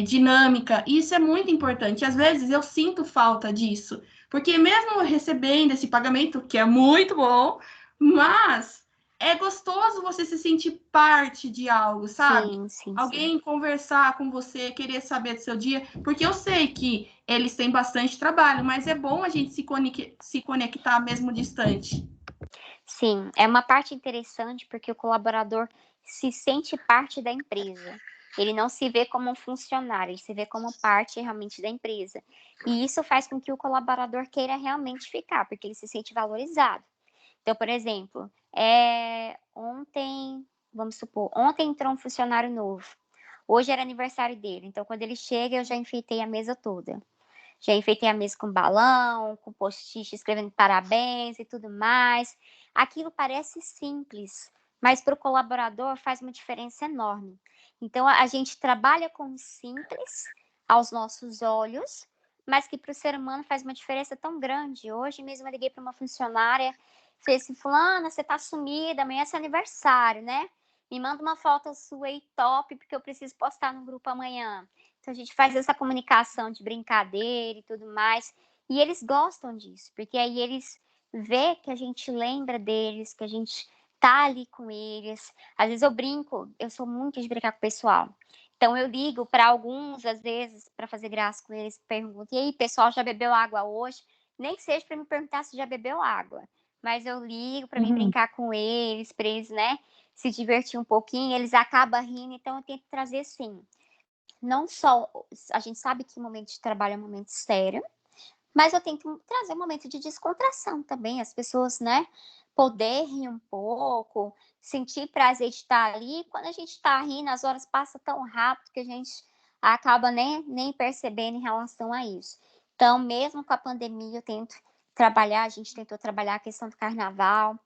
dinâmica. E isso é muito importante. Às vezes eu sinto falta disso, porque mesmo recebendo esse pagamento, que é muito bom, mas é gostoso você se sentir parte de algo, sabe? Sim, sim, sim. Alguém conversar com você, querer saber do seu dia, porque eu sei que eles têm bastante trabalho, mas é bom a gente se conectar mesmo distante. Sim, é uma parte interessante porque o colaborador se sente parte da empresa. Ele não se vê como um funcionário, ele se vê como parte realmente da empresa. E isso faz com que o colaborador queira realmente ficar, porque ele se sente valorizado. Então, por exemplo, vamos supor, ontem entrou um funcionário novo. Hoje era aniversário dele, então quando ele chega, eu já enfeitei a mesa toda. Já enfeitei a mesa com balão, com post-it escrevendo parabéns e tudo mais. Aquilo parece simples, mas para o colaborador faz uma diferença enorme. Então, a gente trabalha com o simples aos nossos olhos, mas que para o ser humano faz uma diferença tão grande. Hoje mesmo eu liguei para uma funcionária, falei assim, fulana, você está sumida, amanhã é seu aniversário, né? Me manda uma foto sua aí top, porque eu preciso postar no grupo amanhã. Então, a gente faz essa comunicação de brincadeira e tudo mais. E eles gostam disso, porque aí eles vê que a gente lembra deles, que a gente tá ali com eles. Às vezes eu brinco, eu sou muito de brincar com o pessoal. Então eu ligo para alguns, às vezes, para fazer graça com eles, pergunto: "E aí, pessoal, já bebeu água hoje?" Nem que seja para me perguntar se já bebeu água. mas eu ligo para mim brincar com eles, para eles, né, se divertir um pouquinho, eles acabam rindo, então eu tento trazer, assim, não só a gente sabe que o momento de trabalho é um momento sério, mas eu tento trazer um momento de descontração também, as pessoas, né, poder rir um pouco, sentir prazer de estar ali. Quando a gente está rindo, as horas passam tão rápido que a gente acaba nem percebendo em relação a isso. Então, mesmo com a pandemia, eu tento trabalhar, a gente tentou trabalhar a questão do carnaval.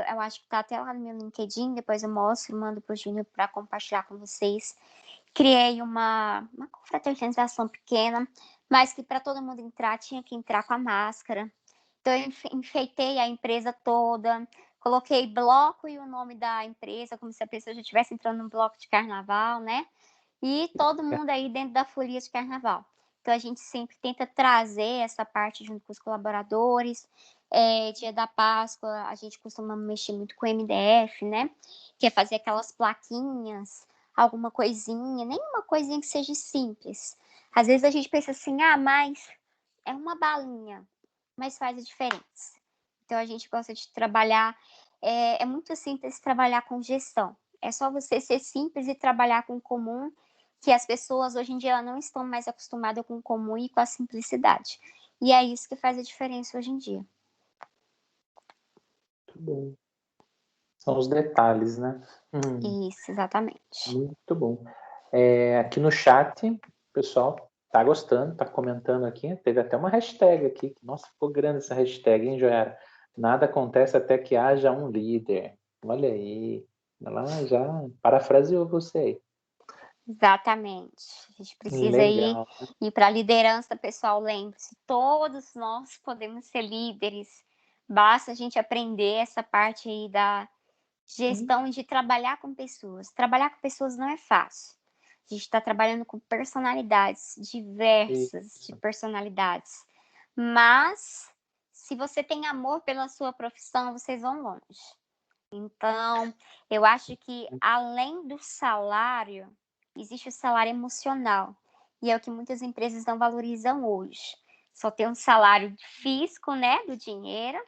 Eu acho que está até lá no meu LinkedIn, depois eu mostro, mando para o Júnior para compartilhar com vocês. Criei uma confraternização pequena, mas que para todo mundo entrar, tinha que entrar com a máscara. Então, eu enfeitei a empresa toda, coloquei bloco e o nome da empresa, como se a pessoa já estivesse entrando num bloco de carnaval, né? E todo mundo aí dentro da folia de carnaval. Então, a gente sempre tenta trazer essa parte junto com os colaboradores. Dia da Páscoa, a gente costuma mexer muito com o MDF, né? Que é fazer aquelas plaquinhas, alguma coisinha, nenhuma coisinha que seja simples. Às vezes a gente pensa assim, mas é uma balinha, mas faz a diferença. Então a gente gosta de trabalhar, é muito simples trabalhar com gestão. É só você ser simples e trabalhar com o comum, que as pessoas hoje em dia não estão mais acostumadas com o comum e com a simplicidade. E é isso que faz a diferença hoje em dia. Muito bom. São os detalhes, né? Isso, exatamente. Muito bom. Aqui no chat, o pessoal tá gostando, tá comentando aqui. Teve até uma hashtag aqui. Nossa, ficou grande essa hashtag, hein, Joara? Nada acontece até que haja um líder. Olha aí. Ela já parafraseou você aí. Exatamente. A gente precisa Legal. ir para a liderança, pessoal. Lembre-se, todos nós podemos ser líderes. Basta a gente aprender essa parte aí da gestão e de trabalhar com pessoas. Trabalhar com pessoas não é fácil. A gente está trabalhando com personalidades, diversas de personalidades. Mas, se você tem amor pela sua profissão, vocês vão longe. Então, eu acho que além do salário, existe o salário emocional. E é o que muitas empresas não valorizam hoje. Só tem um salário físico, né, do dinheiro,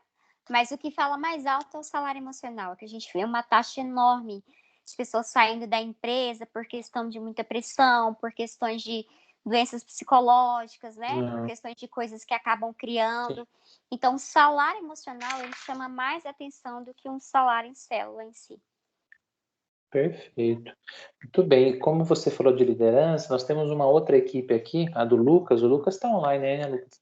mas o que fala mais alto é o salário emocional, que a gente vê uma taxa enorme de pessoas saindo da empresa por questão de muita pressão, por questões de doenças psicológicas, né? Por questões de coisas que acabam criando. Sim. Então, o salário emocional, ele chama mais atenção do que um salário em célula em si. Perfeito. Muito bem. Como você falou de liderança, nós temos uma outra equipe aqui, a do Lucas. O Lucas está online, né, Lucas?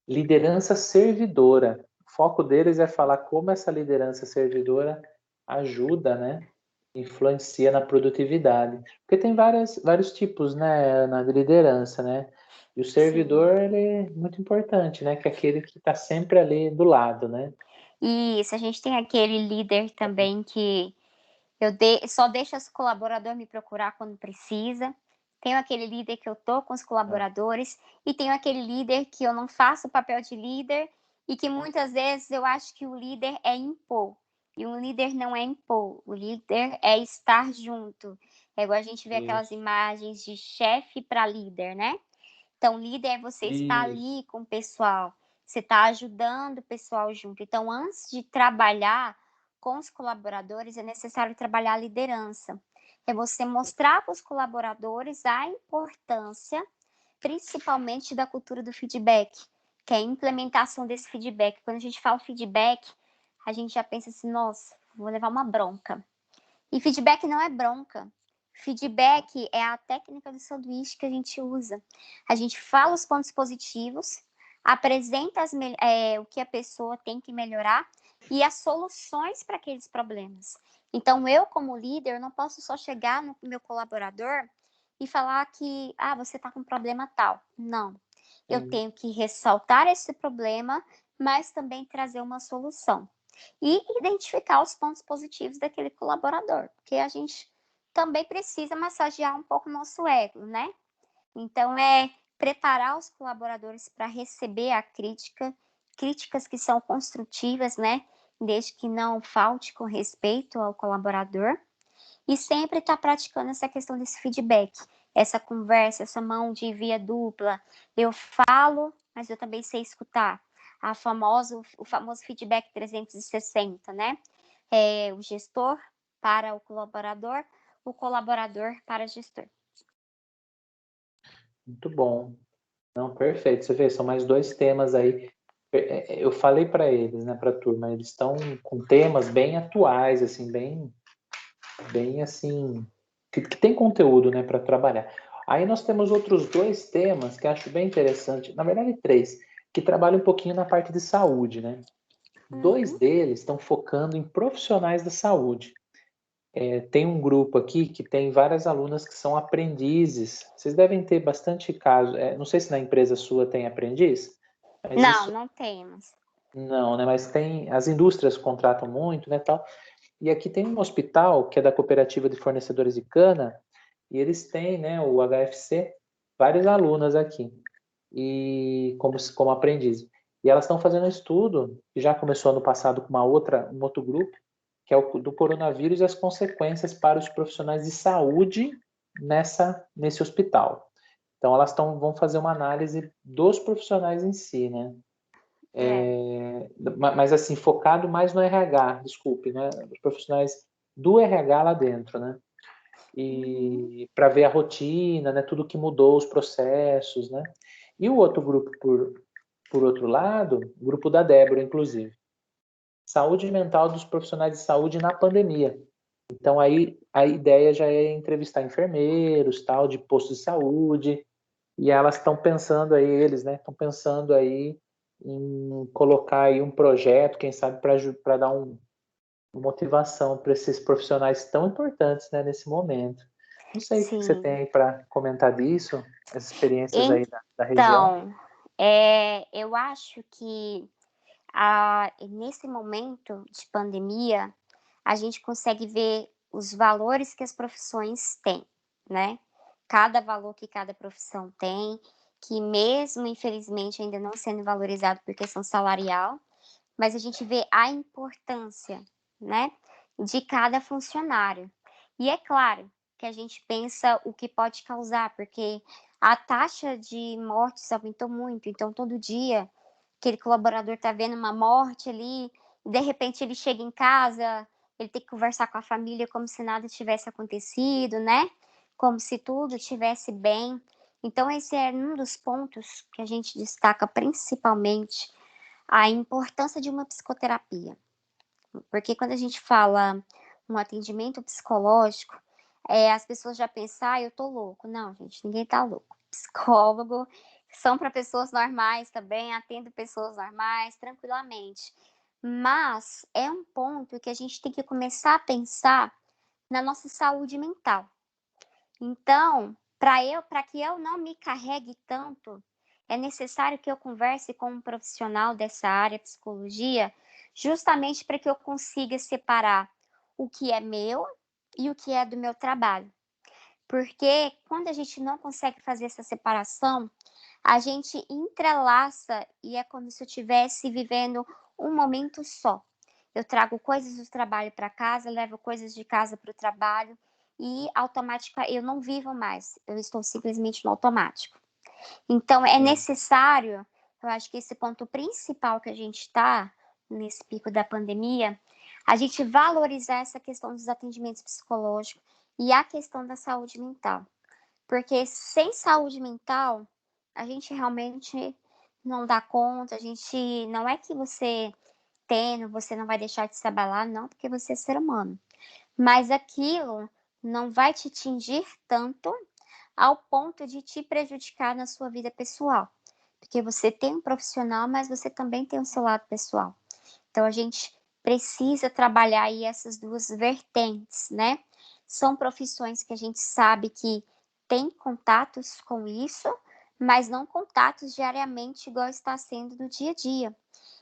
Liderança servidora. O foco deles é falar como essa liderança servidora ajuda, né? Influencia na produtividade. Porque tem vários tipos, né, na liderança, né? E o servidor, ele é muito importante, né? Que é aquele que está sempre ali do lado, né? Isso, a gente tem aquele líder também que só deixa os colaboradores me procurar quando precisa. Tenho aquele líder que eu tô com os colaboradores e tenho aquele líder que eu não faço o papel de líder e que muitas vezes eu acho que o líder é impor. E um líder não é impor, o líder é estar junto. É igual a gente vê aquelas imagens de chefe para líder, né? Então, líder é você estar ali com o pessoal, você está ajudando o pessoal junto. Então, antes de trabalhar com os colaboradores, é necessário trabalhar a liderança. É você mostrar para os colaboradores a importância, principalmente da cultura do feedback, que é a implementação desse feedback. Quando a gente fala feedback, a gente já pensa assim, nossa, vou levar uma bronca. E feedback não é bronca. Feedback é a técnica do sanduíche que a gente usa. A gente fala os pontos positivos, apresenta o que a pessoa tem que melhorar e as soluções para aqueles problemas. Então, eu, como líder, não posso só chegar no meu colaborador e falar que, você está com um problema tal. Não. Eu tenho que ressaltar esse problema, mas também trazer uma solução. E identificar os pontos positivos daquele colaborador, porque a gente também precisa massagear um pouco o nosso ego, né? Então, é preparar os colaboradores para receber a críticas que são construtivas, né? Desde que não falte com respeito ao colaborador. E sempre estar praticando essa questão desse feedback, essa conversa, essa mão de via dupla. Eu falo, mas eu também sei escutar. o famoso feedback 360, né? O gestor para o colaborador para o gestor. Muito bom. Não, perfeito. Você vê, são mais 2 temas aí. Eu falei para eles, né, para a turma, eles estão com temas bem atuais, assim, bem assim, que tem conteúdo, né, para trabalhar. Aí nós temos outros 2 temas que acho bem interessante, na verdade 3, que trabalham um pouquinho na parte de saúde, né? 2 deles estão focando em profissionais da saúde. Tem um grupo aqui que tem várias alunas que são aprendizes. Vocês devem ter bastante caso. Não sei se na empresa sua tem aprendiz, mas Não, isso não temos. não, né? Mas tem, as indústrias contratam muito, né, tal. E aqui tem um hospital que é da cooperativa de fornecedores de cana e eles têm, né, o HFC, várias alunas aqui e como aprendiz. E elas estão fazendo um estudo que já começou ano passado com um outro grupo, que é o do coronavírus e as consequências para os profissionais de saúde nesse hospital. Então elas vão fazer uma análise dos profissionais em si, né? Mas assim, focado mais no RH, desculpe, né? Os profissionais do RH lá dentro, né? E para ver a rotina, né? Tudo que mudou, os processos, né? E o outro grupo, por outro lado, o grupo da Débora, inclusive, saúde mental dos profissionais de saúde na pandemia. Então aí a ideia já é entrevistar enfermeiros, tal, de postos de saúde, e elas estão pensando aí, eles, né? Estão pensando aí em colocar aí um projeto, quem sabe para dar uma motivação para esses profissionais tão importantes, né, nesse momento. Não sei o que você tem Sim. aí para comentar disso, as experiências aí da região. Então, eu acho que nesse momento de pandemia, a gente consegue ver os valores que as profissões têm, né? Cada valor que cada profissão tem, que mesmo, infelizmente, ainda não sendo valorizado por questão salarial, mas a gente vê a importância, né, de cada funcionário. E é claro que a gente pensa o que pode causar, porque a taxa de mortes aumentou muito, então todo dia aquele colaborador está vendo uma morte ali, e de repente ele chega em casa, ele tem que conversar com a família como se nada tivesse acontecido, né? Como se tudo estivesse bem. Então, esse é um dos pontos que a gente destaca principalmente a importância de uma psicoterapia. Porque quando a gente fala um atendimento psicológico, as pessoas já pensam, eu tô louco. Não, gente, ninguém tá louco. Psicólogo são para pessoas normais também, atendo pessoas normais, tranquilamente. Mas é um ponto que a gente tem que começar a pensar na nossa saúde mental. Então, para que eu não me carregue tanto, é necessário que eu converse com um profissional dessa área, psicologia, justamente para que eu consiga separar o que é meu e o que é do meu trabalho. Porque quando a gente não consegue fazer essa separação, a gente entrelaça e é como se eu estivesse vivendo um momento só. Eu trago coisas do trabalho para casa, levo coisas de casa para o trabalho e eu não vivo mais, eu estou simplesmente no automático. Então é necessário, eu acho que esse ponto principal que a gente está nesse pico da pandemia, a gente valorizar essa questão dos atendimentos psicológicos e a questão da saúde mental. Porque sem saúde mental, a gente realmente não dá conta, a gente não é que você não vai deixar de se abalar, não, porque você é ser humano. Mas aquilo não vai te atingir tanto ao ponto de te prejudicar na sua vida pessoal. Porque você tem um profissional, mas você também tem o seu lado pessoal. Então a gente precisa trabalhar aí essas duas vertentes, né? São profissões que a gente sabe que tem contatos com isso, mas não contatos diariamente igual está sendo no dia a dia.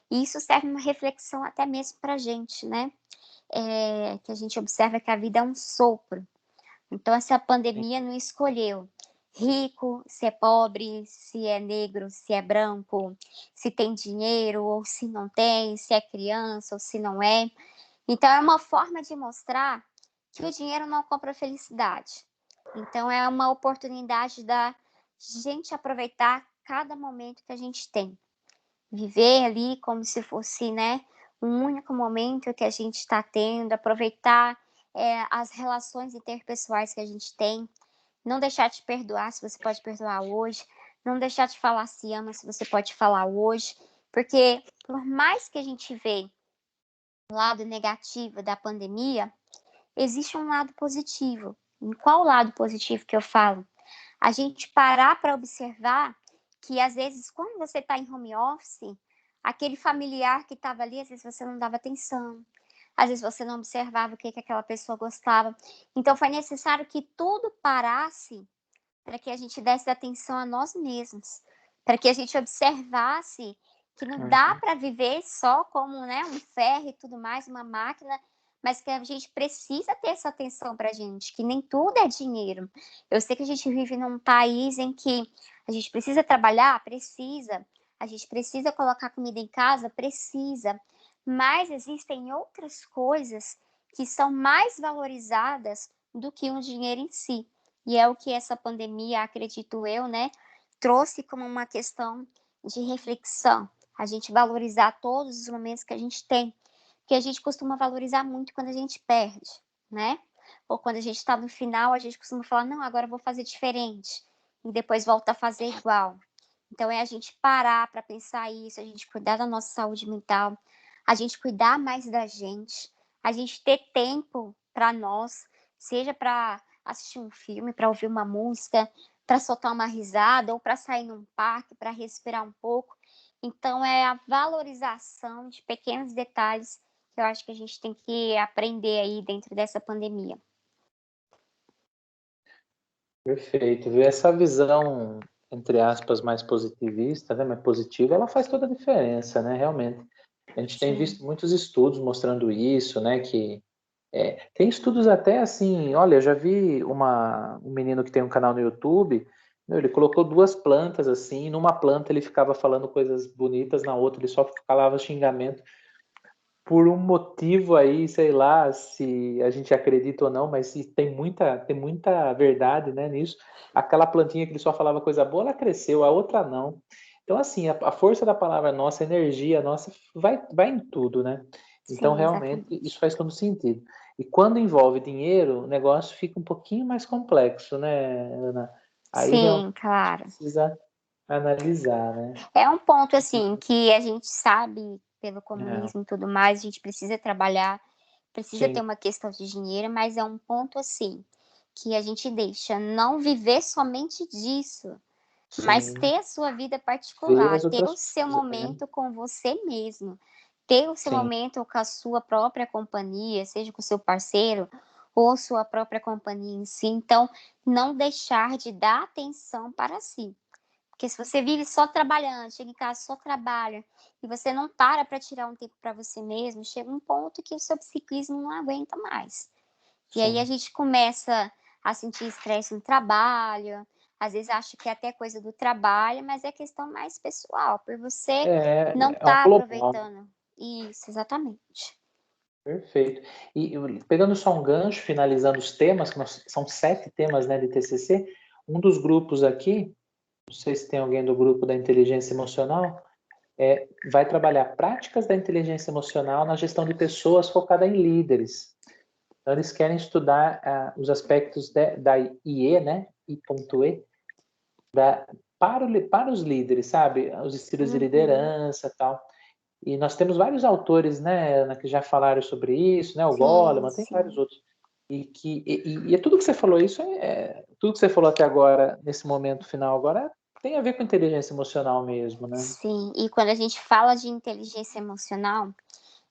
E isso serve uma reflexão até mesmo para a gente, né? Que a gente observa que a vida é um sopro. Então, essa pandemia não escolheu rico, se é pobre, se é negro, se é branco, se tem dinheiro ou se não tem, se é criança ou se não é. Então, é uma forma de mostrar que o dinheiro não compra felicidade. Então, é uma oportunidade da gente aproveitar cada momento que a gente tem. viver ali como se fosse, né, um único momento que a gente está tendo, aproveitar as relações interpessoais que a gente tem, não deixar de perdoar se você pode perdoar hoje, não deixar de falar se ama se você pode falar hoje, porque por mais que a gente vê o lado negativo da pandemia, existe um lado positivo. Em qual lado positivo que eu falo? A gente parar para observar que, às vezes, quando você está em home office, aquele familiar que estava ali, às vezes você não dava atenção, às vezes você não observava o que aquela pessoa gostava. Então, foi necessário que tudo parasse para que a gente desse atenção a nós mesmos, para que a gente observasse que não dá para viver só como, né, um ferro e tudo mais, uma máquina, mas que a gente precisa ter essa atenção para a gente, que nem tudo é dinheiro. Eu sei que a gente vive num país em que a gente precisa trabalhar, precisa. A gente precisa colocar comida em casa, precisa. Mas existem outras coisas que são mais valorizadas do que o dinheiro em si. E é o que essa pandemia, acredito eu, né, trouxe como uma questão de reflexão. A gente valorizar todos os momentos que a gente tem, porque a gente costuma valorizar muito quando a gente perde, né? Ou quando a gente está no final, a gente costuma falar, não, agora eu vou fazer diferente, e depois volta a fazer igual. Então é a gente parar para pensar isso, a gente cuidar da nossa saúde mental, a gente cuidar mais da gente, a gente ter tempo para nós, seja para assistir um filme, para ouvir uma música, para soltar uma risada ou para sair num parque, para respirar um pouco. Então é a valorização de pequenos detalhes que eu acho que a gente tem que aprender aí dentro dessa pandemia. Perfeito. Ver essa visão, entre aspas, mais positivista, né, mais positiva, ela faz toda a diferença, né, realmente. A gente tem visto muitos estudos mostrando isso, né, que tem estudos até assim, olha, eu já vi um menino que tem um canal no YouTube, ele colocou duas plantas assim, numa planta ele ficava falando coisas bonitas, na outra ele só falava xingamento, por um motivo aí, sei lá, se a gente acredita ou não, mas se tem muita verdade, né, nisso. Aquela plantinha que ele só falava coisa boa, ela cresceu, a outra não. Então, assim, a força da palavra nossa, a energia nossa, vai em tudo, né? Então, Sim, realmente, exatamente. isso faz todo sentido. E quando envolve dinheiro, o negócio fica um pouquinho mais complexo, né, Ana? Aí realmente Sim, claro. precisa analisar, né? É um ponto, assim, que a gente sabe pelo É, comunismo e tudo mais, a gente precisa trabalhar, precisa ter sim, uma questão de dinheiro, mas é um ponto, assim, que a gente deixa não viver somente disso, mas sim. ter a sua vida Ver particular, as ter outras o seu coisas, né? momento com você mesmo, ter o seu Sim. momento com a sua própria companhia, seja com o seu parceiro ou sua própria companhia em si. Então, não deixar de dar atenção para si. Porque se você vive só trabalhando, chega em casa, só trabalha, e você não para tirar um tempo para você mesmo, chega um ponto que o seu psiquismo não aguenta mais. E aí a Sim. gente começa a sentir estresse no trabalho, às vezes acha que é até coisa do trabalho, mas é questão mais pessoal, por você não É um estar global, aproveitando. Isso, exatamente. perfeito. E pegando só um gancho, finalizando os temas, que são 7 temas, né, de TCC, um dos grupos aqui, não sei se tem alguém do grupo da inteligência emocional, vai trabalhar práticas da inteligência emocional na gestão de pessoas focada em líderes. Então, eles querem estudar os aspectos da IE, né, I.E, para os líderes, sabe? Os estilos de Uhum. liderança e tal. E nós temos vários autores, né, Ana, que já falaram sobre isso, né? O Sim, Goleman, tem vários sim. outros. E é tudo que você falou, tudo que você falou até agora, nesse momento final agora, tem a ver com inteligência emocional mesmo, né? Sim, e quando a gente fala de inteligência emocional,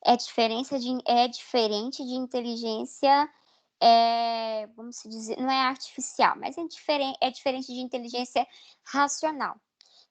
é diferente de inteligência, vamos se dizer, não é artificial, mas é diferente de inteligência racional.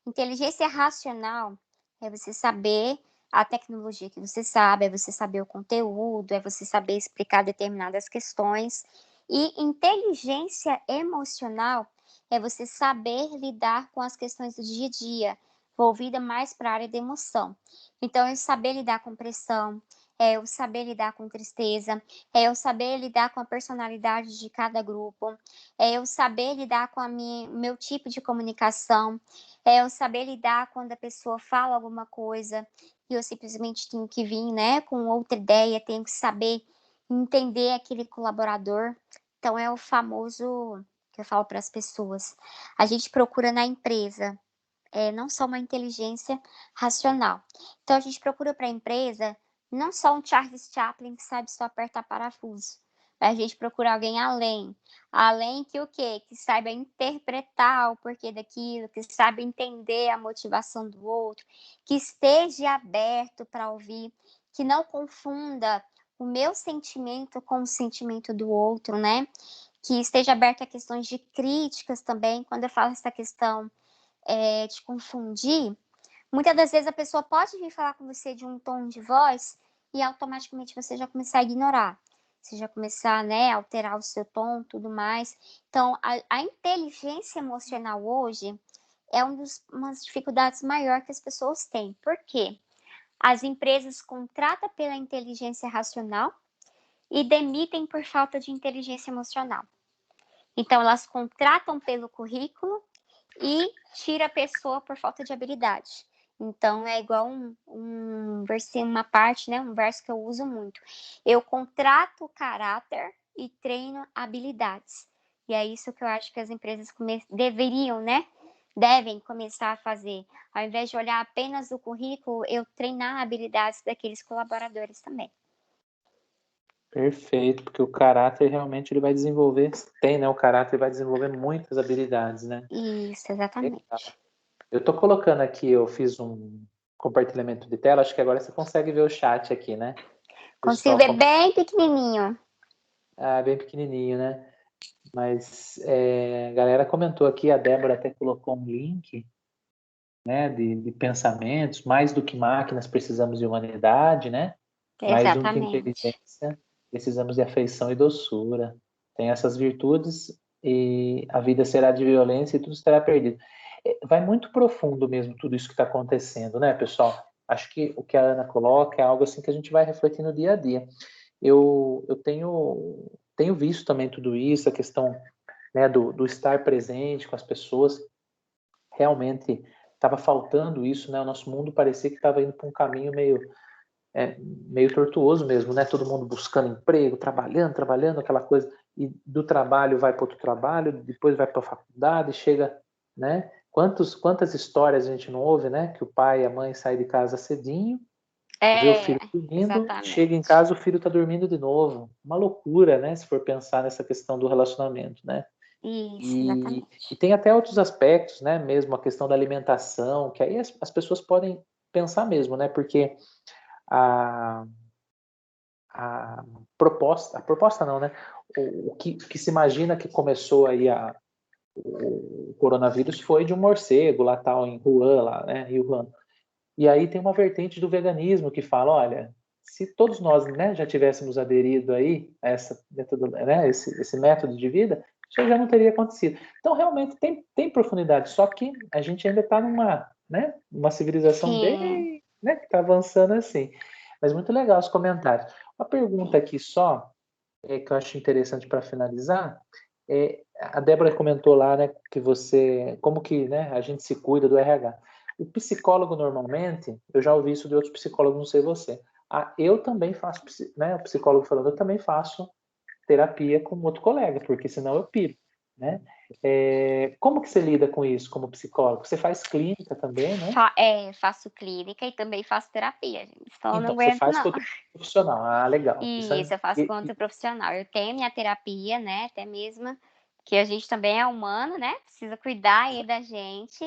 Inteligência racional é você saber a tecnologia que você sabe, é você saber o conteúdo, é você saber explicar determinadas questões. E inteligência emocional é você saber lidar com as questões do dia a dia, envolvida mais para a área da emoção. Então, é saber lidar com pressão, é eu saber lidar com tristeza, é eu saber lidar com a personalidade de cada grupo, é eu saber lidar com meu tipo de comunicação, é eu saber lidar quando a pessoa fala alguma coisa e eu simplesmente tenho que vir, né, com outra ideia, tenho que saber entender aquele colaborador. Então é o famoso que eu falo para as pessoas, a gente procura na empresa, não só uma inteligência racional. Então a gente procura para a empresa não só um Charles Chaplin que sabe só apertar parafuso. A gente procura alguém além que o quê? Que saiba interpretar o porquê daquilo, que saiba entender a motivação do outro, que esteja aberto para ouvir, que não confunda o meu sentimento com o sentimento do outro, né? Que esteja aberto a questões de críticas também. Quando eu falo essa questão de confundir, muitas das vezes a pessoa pode vir falar com você de um tom de voz e automaticamente você já começar a ignorar. Você já começar, né, a alterar o seu tom, tudo mais. Então, a inteligência emocional hoje é uma das dificuldades maiores que as pessoas têm. Por quê? As empresas contratam pela inteligência racional e demitem por falta de inteligência emocional. Então, elas contratam pelo currículo e tira a pessoa por falta de habilidade. Então, é igual uma parte, né, um verso que eu uso muito. Eu contrato caráter e treino habilidades. E é isso que eu acho que as empresas deveriam, né? Devem começar a fazer. Ao invés de olhar apenas o currículo, eu treinar habilidades daqueles colaboradores também. Perfeito, porque o caráter realmente ele vai desenvolver, tem, né? O caráter vai desenvolver muitas habilidades, né? Isso, exatamente. Eu tô colocando aqui, eu fiz um compartilhamento de tela, acho que agora você consegue ver o chat aqui, né? Consigo ver bem pequenininho. Bem pequenininho, né? Mas a galera comentou aqui, a Débora até colocou um link, né, de pensamentos, mais do que máquinas precisamos de humanidade, né? Mais do que Exatamente. inteligência, precisamos de afeição e doçura. Tem essas virtudes e a vida será de violência e tudo estará perdido. Vai muito profundo mesmo tudo isso que está acontecendo, né, pessoal? Acho que o que a Ana coloca é algo assim que a gente vai refletir no dia a dia. Eu tenho visto também tudo isso, a questão, né, do estar presente com as pessoas. Realmente estava faltando isso, né? O nosso mundo parecia que estava indo para um caminho meio tortuoso mesmo, né? Todo mundo buscando emprego, trabalhando, aquela coisa, e do trabalho vai para outro trabalho, depois vai para a faculdade, chega, né? Quantas histórias a gente não ouve, né? Que o pai e a mãe saem de casa cedinho, vê o filho dormindo, exatamente. chega em casa, o filho está dormindo de novo. Uma loucura, né? Se for pensar nessa questão do relacionamento, né? Isso, exatamente. E tem até outros aspectos, né? Mesmo a questão da alimentação, que aí as pessoas podem pensar mesmo, né? Porque a proposta não, né? O que se imagina que começou aí o coronavírus foi de um morcego lá tal em Wuhan, lá, né? Wuhan. E aí tem uma vertente do veganismo que fala, olha, se todos nós, né, já tivéssemos aderido aí a essa método, né, esse método de vida, isso já não teria acontecido. Então realmente tem profundidade, só que a gente ainda está uma civilização Sim. bem, né, que está avançando assim. Mas muito legal os comentários. Uma pergunta aqui só, que eu acho interessante para finalizar, a Débora comentou lá, né, que como que, né, a gente se cuida do RH. O psicólogo, normalmente, eu já ouvi isso de outros psicólogos, não sei você. Eu também faço, né, o psicólogo falando, eu também faço terapia com outro colega, porque senão eu piro, né? Como que você lida com isso como psicólogo? Você faz clínica também, né? Faço clínica e também faço terapia, gente. Só não Então, você aguento, faz não. com outro profissional. Legal. Isso, eu faço com outro profissional. Eu tenho minha terapia, né? Até mesmo que a gente também é humano, né? Precisa cuidar aí da gente.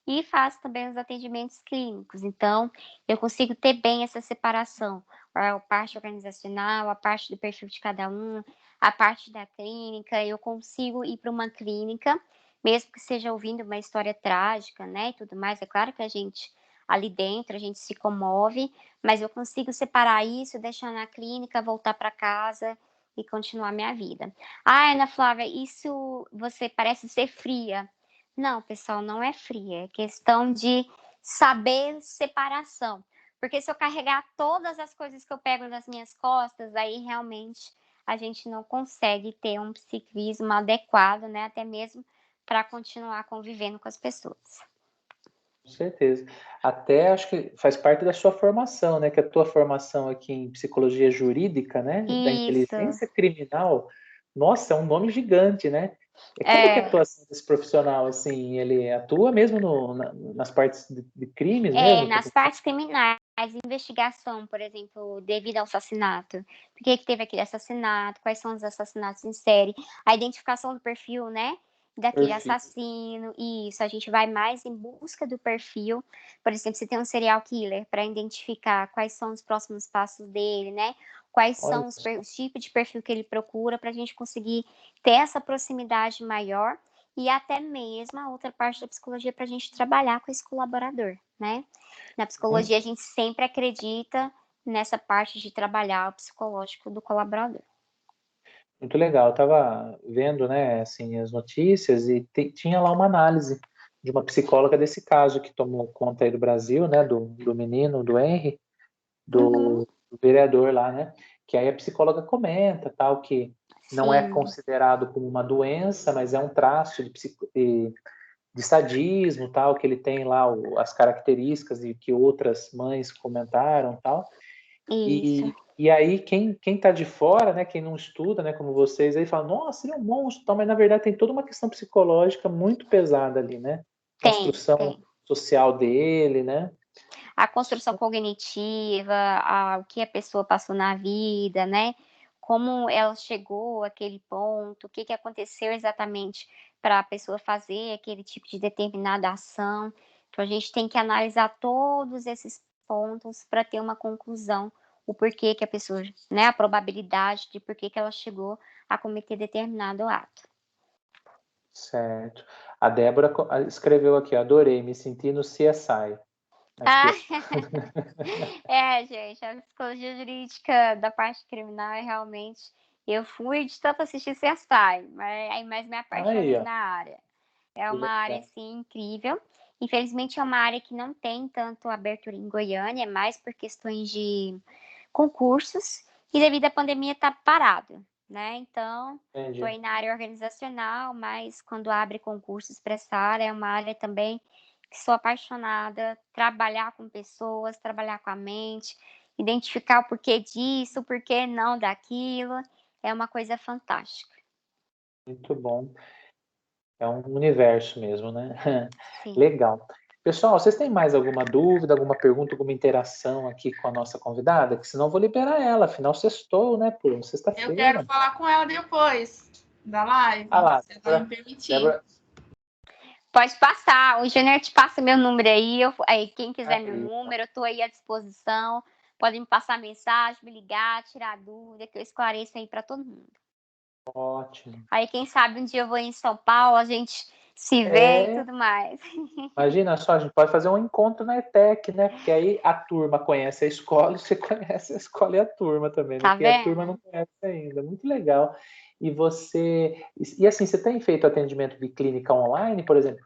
E faço também os atendimentos clínicos. Então, eu consigo ter bem essa separação. A parte organizacional, a parte do perfil de cada um, a parte da clínica. Eu consigo ir para uma clínica, mesmo que seja ouvindo uma história trágica, né? E tudo mais. É claro que a gente, ali dentro, a gente se comove, mas eu consigo separar isso, deixar na clínica, voltar para casa e continuar minha vida. Ana Flávia, isso você parece ser fria. Não, pessoal, não é fria, é questão de saber separação. Porque se eu carregar todas as coisas que eu pego nas minhas costas, aí realmente a gente não consegue ter um psiquismo adequado, né? Até mesmo para continuar convivendo com as pessoas. Com certeza. Até acho que faz parte da sua formação, né? Que a tua formação aqui em psicologia jurídica, né? Da Isso. inteligência criminal, nossa, é um nome gigante, né? Como que é a atuação desse profissional, assim, ele atua mesmo nas partes de crimes mesmo? Nas partes criminais, investigação, por exemplo, devido ao assassinato. Por que teve aquele assassinato? Quais são os assassinatos em série? A identificação do perfil, né? Daquele Perfil. assassino. Isso, a gente vai mais em busca do perfil. Por exemplo, se tem um serial killer, para identificar quais são os próximos passos dele, né? Quais Olha são os só. tipos de perfil que ele procura, para a gente conseguir ter essa proximidade maior e até mesmo a outra parte da psicologia para a gente trabalhar com esse colaborador, né? Na psicologia, a gente sempre acredita nessa parte de trabalhar o psicológico do colaborador. Muito legal. Eu estava vendo, né, assim, as notícias e tinha lá uma análise de uma psicóloga desse caso que tomou conta aí do Brasil, né, do menino, do Henry, do vereador lá, né, que aí a psicóloga comenta, tal, que não é Sim, considerado como uma doença, mas é um traço de sadismo, tal, que ele tem lá as características de que outras mães comentaram, tal. isso. E aí, quem tá de fora, né, quem não estuda, né, como vocês, aí fala, nossa, ele é um monstro, tal, mas na verdade tem toda uma questão psicológica muito pesada ali, né? Construção Tem. social dele, né? A construção cognitiva, o que a pessoa passou na vida, né? Como ela chegou àquele ponto, o que aconteceu exatamente para a pessoa fazer aquele tipo de determinada ação. Então, a gente tem que analisar todos esses pontos para ter uma conclusão, o porquê que a pessoa, né? A probabilidade de porquê que ela chegou a cometer determinado ato. Certo. A Débora escreveu aqui, adorei, me senti no CSI. Aqui, Ah, ó. gente, a psicologia jurídica da parte criminal é realmente. Eu fui de tanto assistir CSI, mas me Aí, apaixonei ó. na área. É Que uma área, legal. assim, incrível. Infelizmente, é uma área que não tem tanto abertura em Goiânia, é mais por questões de concursos, e devido à pandemia tá parado, né? Então, tô Entendi. aí na área organizacional, mas quando abre concursos para essa área, é uma área também que sou apaixonada, trabalhar com pessoas, trabalhar com a mente, identificar o porquê disso, o porquê não daquilo, é uma coisa fantástica. Muito bom. É um universo mesmo, né? Sim. Legal. Pessoal, vocês têm mais alguma dúvida, alguma pergunta, alguma interação aqui com a nossa convidada? Que senão eu vou liberar ela, afinal sextou, né, pô? Eu quero Sexta-feira. falar com ela depois da Ah live, lá, se ela me permitir. Débora, Pode passar, o Júnior te passa meu número aí quem quiser meu aí, número, eu tô aí à disposição. Podem me passar mensagem, me ligar, tirar dúvida, que eu esclareço aí para todo mundo. ótimo. Aí, quem sabe um dia eu vou em São Paulo, a gente se vê e É, tudo mais. imagina só, a gente pode fazer um encontro na ETEC, né? Porque aí a turma conhece a escola e você conhece a escola e a turma também, né? Tá Que a turma não vendo? conhece ainda. Muito legal. E assim, você tem feito atendimento de clínica online, por exemplo,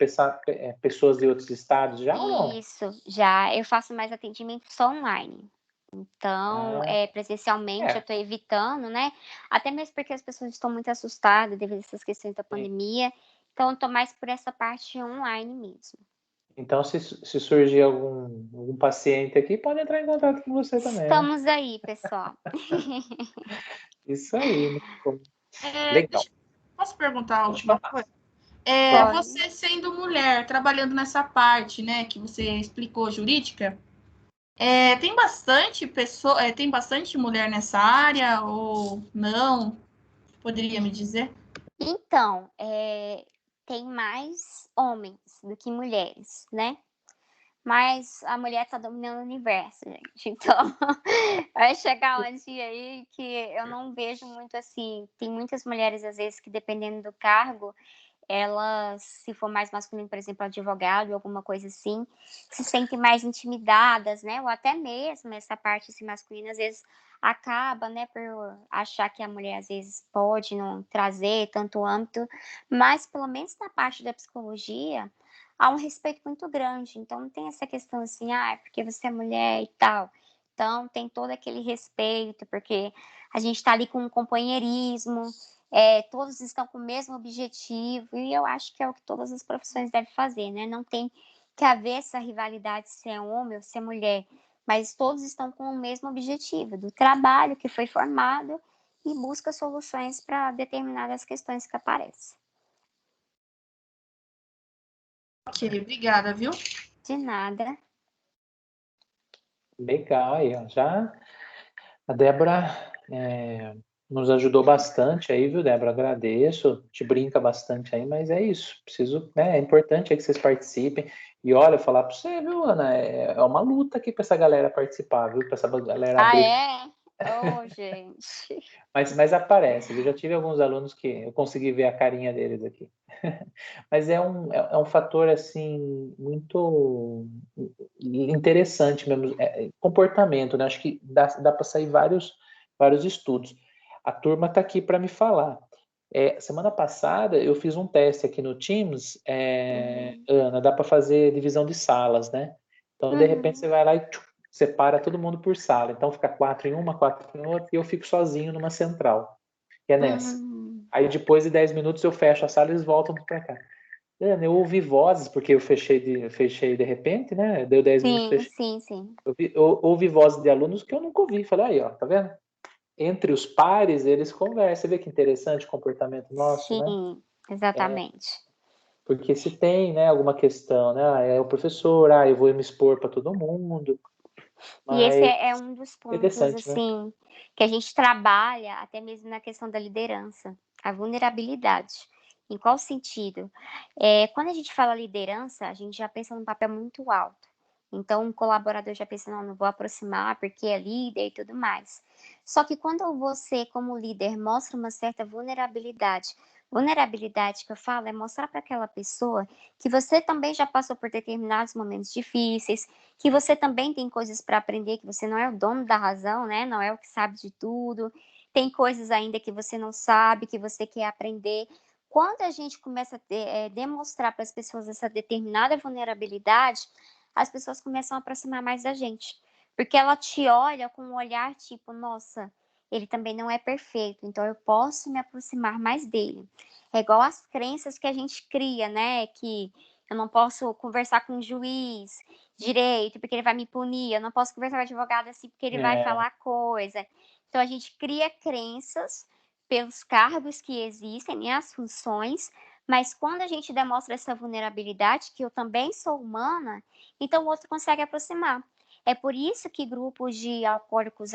pessoas de outros estados já ou não? Isso, já. Eu faço mais atendimento só online. Então, Ah, presencialmente eu é. tô evitando, né? Até mesmo porque as pessoas estão muito assustadas devido a essas questões da Sim. pandemia. Então, eu tô mais por essa parte online mesmo. Então, se surgir algum paciente aqui, pode entrar em contato com você também, né? Estamos aí, pessoal. Isso aí, muito bom. É, Legal. posso perguntar a Pode última falar. coisa? Pode. Você sendo mulher, trabalhando nessa parte, né, que você explicou, jurídica, tem bastante pessoa, tem bastante mulher nessa área ou não? Poderia me dizer? Então, tem mais homens do que mulheres, né? Mas a mulher tá dominando o universo, gente. Então, vai chegar um dia aí que eu não vejo muito assim. Tem muitas mulheres, às vezes, que dependendo do cargo, elas, se for mais masculino, por exemplo, advogado, alguma coisa assim, se sentem mais intimidadas, né? Ou até mesmo essa parte assim, masculina, às vezes acaba, né, por achar que a mulher às vezes pode não trazer tanto âmbito, mas pelo menos na parte da psicologia, há um respeito muito grande. Então, não tem essa questão assim, porque você é mulher e tal. Então, tem todo aquele respeito, porque a gente está ali com um companheirismo, todos estão com o mesmo objetivo, e eu acho que é o que todas as profissões devem fazer, né? Não tem que haver essa rivalidade se é homem ou se é mulher, mas todos estão com o mesmo objetivo, do trabalho que foi formado e busca soluções para determinadas questões que aparecem. Ok, obrigada, viu? De nada. Legal, aí, ó, já a Débora nos ajudou bastante aí, viu, Débora? Agradeço, te brinca bastante aí, mas é isso, é importante aí que vocês participem. E olha, falar para você, viu, Ana, é uma luta aqui para essa galera participar, viu, para essa galera abrir. É? Oh, gente. Mas aparece, eu já tive alguns alunos que eu consegui ver a carinha deles aqui. Mas é um fator, assim, muito interessante mesmo, comportamento, né? Acho que dá para sair vários estudos. A turma está aqui para me falar. Semana passada eu fiz um teste aqui no Teams, Ana, dá para fazer divisão de salas, né? Então, de repente, você vai lá e separa todo mundo por sala. Então, fica 4 em uma, 4 em outra, e eu fico sozinho numa central, que é nessa. Aí, depois de 10 minutos, eu fecho a sala e eles voltam para cá. Ana, eu ouvi vozes, porque eu fechei de repente, né? Deu 10 minutos, fechei. Sim. Eu ouvi vozes de alunos que eu nunca ouvi. Falei, aí, ó, tá vendo? Entre os pares, eles conversam. Você vê que interessante o comportamento nosso, né? Sim, exatamente. Porque se tem, né, alguma questão, né? É o professor, eu vou me expor para todo mundo. E esse Mas é um dos pontos, interessante, né? assim, que a gente trabalha até mesmo na questão da liderança, a vulnerabilidade. Em qual sentido? Quando a gente fala liderança, a gente já pensa num papel muito alto. Então, um colaborador já pensa, não vou aproximar porque é líder e tudo mais. Só que quando você, como líder, mostra uma certa vulnerabilidade que eu falo é mostrar para aquela pessoa que você também já passou por determinados momentos difíceis, que você também tem coisas para aprender, que você não é o dono da razão, né? Não é o que sabe de tudo. Tem coisas ainda que você não sabe, que você quer aprender. Quando a gente começa a demonstrar para as pessoas essa determinada vulnerabilidade, as pessoas começam a aproximar mais da gente. Porque ela te olha com um olhar tipo, nossa, ele também não é perfeito, então eu posso me aproximar mais dele. É igual as crenças que a gente cria, né? Que eu não posso conversar com o juiz direito, porque ele vai me punir. Eu não posso conversar com o advogado assim, porque ele vai falar coisa. Então, a gente cria crenças pelos cargos que existem, né, as funções, mas quando a gente demonstra essa vulnerabilidade, que eu também sou humana, então o outro consegue aproximar. É por isso que grupos de alcoólicos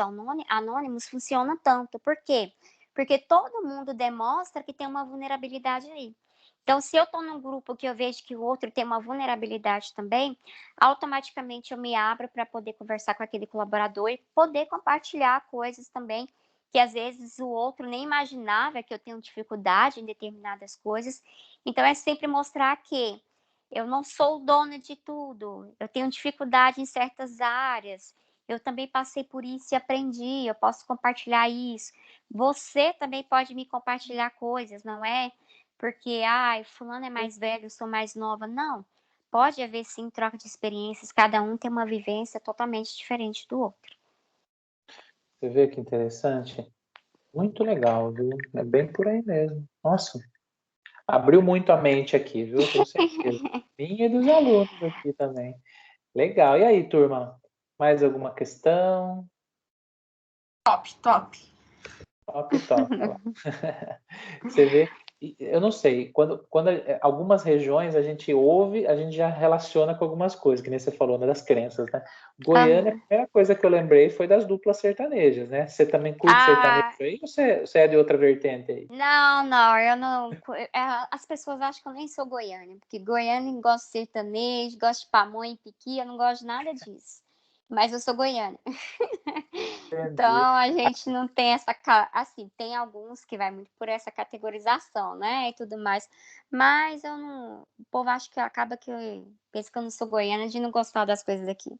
anônimos funcionam tanto. Por quê? Porque todo mundo demonstra que tem uma vulnerabilidade aí. Então, se eu estou num grupo que eu vejo que o outro tem uma vulnerabilidade também, automaticamente eu me abro para poder conversar com aquele colaborador e poder compartilhar coisas também que às vezes o outro nem imaginava que eu tenho dificuldade em determinadas coisas. Então, é sempre mostrar que eu não sou dona de tudo, eu tenho dificuldade em certas áreas, eu também passei por isso e aprendi, eu posso compartilhar isso. Você também pode me compartilhar coisas, não é? Porque, fulano é mais velho, eu sou mais nova. Não, pode haver sim troca de experiências, cada um tem uma vivência totalmente diferente do outro. Você vê que interessante? Muito legal, viu? É bem por aí mesmo. Nossa, abriu muito a mente aqui, viu? Tenho certeza. Minha e dos alunos aqui também. Legal. E aí, turma? Mais alguma questão? Top. Top. Olha lá. Você vê, eu não sei, quando algumas regiões a gente ouve, a gente já relaciona com algumas coisas, que nem você falou, né, das crenças, né? Goiânia, a primeira coisa que eu lembrei foi das duplas sertanejas, né? Você também curte sertanejo aí ou você é de outra vertente aí? Não, eu não. As pessoas acham que eu nem sou goiânia, porque goiânia gosta de sertanejo, gosta de pamonha e piqui, eu não gosto de nada disso. Mas eu sou goiânia. Entendi. Então, a gente não tem essa. Assim, tem alguns que vai muito por essa categorização, né? E tudo mais. Mas eu não. O povo acha que acaba que eu pensa que eu não sou goiana de não gostar das coisas daqui.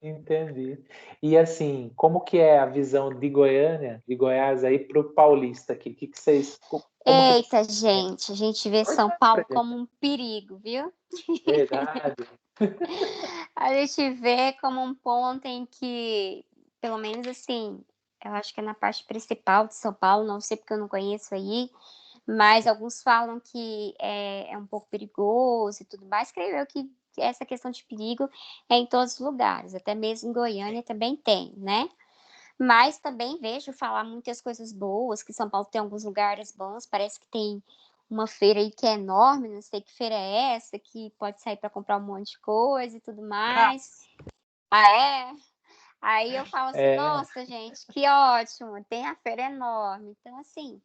Entendi. E assim, como que é a visão de Goiânia, de Goiás aí para o paulista aqui? O que vocês, Como que Eita, gente, a gente vê São Paulo como um perigo, viu? verdade. A gente vê como um ponto em que, pelo menos assim, eu acho que é na parte principal de São Paulo, não sei porque eu não conheço aí, mas alguns falam que é um pouco perigoso e tudo mais. Creio eu que essa questão de perigo é em todos os lugares, até mesmo em Goiânia também tem, né? Mas também vejo falar muitas coisas boas, que São Paulo tem alguns lugares bons, parece que tem uma feira aí que é enorme, não sei que feira é essa, que pode sair para comprar um monte de coisa e tudo mais. Ah, é? Aí eu falo assim, É, nossa, gente, que ótimo, tem a feira enorme. Então, assim,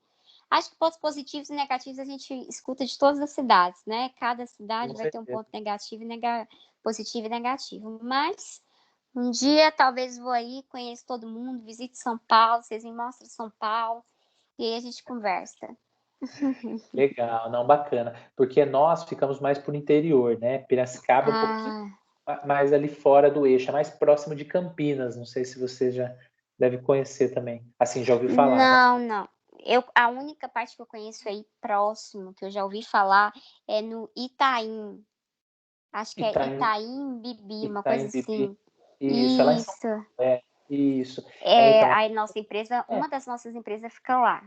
acho que pontos positivos e negativos a gente escuta de todas as cidades, né? Cada cidade com vai ter um certeza. ponto negativo e positivo e negativo. Mas um dia talvez vou aí, conheço todo mundo, visite São Paulo, vocês me mostram São Paulo e aí a gente conversa. Legal, não, bacana. Porque nós ficamos mais por interior, né? Piracicaba um pouquinho Ah, mais ali fora do eixo, é mais próximo de Campinas. Não sei se você já deve conhecer também. Assim, já ouviu falar, né? não, não. A única parte que eu conheço aí próximo, que eu já ouvi falar, é no Itaim. Acho que é Itaim, Itaim Bibi, uma coisa Itaim Bibi. assim. Isso, é lá em São Isso. Paulo. É, isso. É, É, então, a nossa empresa, é. uma das nossas empresas fica lá.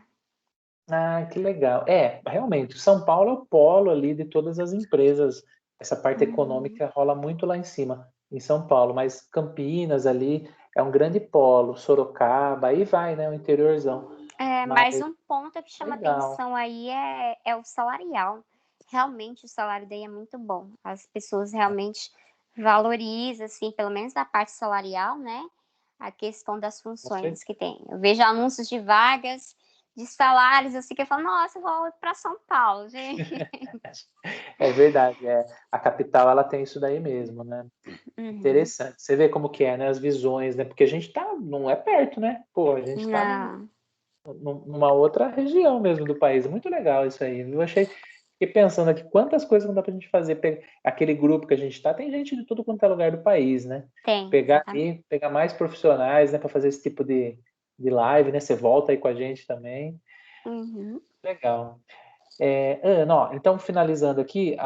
Ah, que legal. É, realmente, São Paulo é o polo ali de todas as empresas. Essa parte Uhum. econômica rola muito lá em cima, em São Paulo, mas Campinas ali é um grande polo, Sorocaba, aí vai, né, o interiorzão. É, mas Mas um ponto que chama legal, atenção aí é o salarial. Realmente o salário daí é muito bom. As pessoas realmente valorizam, assim, pelo menos a parte salarial, né? A questão das com funções certeza. que tem. Eu vejo anúncios de vagas, de salários, assim, que eu falo, nossa, eu vou para São Paulo, gente. É verdade, é. A capital ela tem isso daí mesmo, né? Uhum. Interessante. Você vê como que é, né? As visões, né? Porque a gente tá, não é perto, né? Pô, a gente tá Não, numa outra região mesmo do país. Muito legal isso aí. Eu achei, fiquei pensando aqui quantas coisas não dá pra gente fazer. Aquele grupo que a gente tá, tem gente de tudo quanto é lugar do país, né? tem, Pegar exatamente. ali, pegar mais profissionais, né, para fazer esse tipo de live, né? Você volta aí com a gente também. Uhum. Legal. Ana, ó, então finalizando aqui,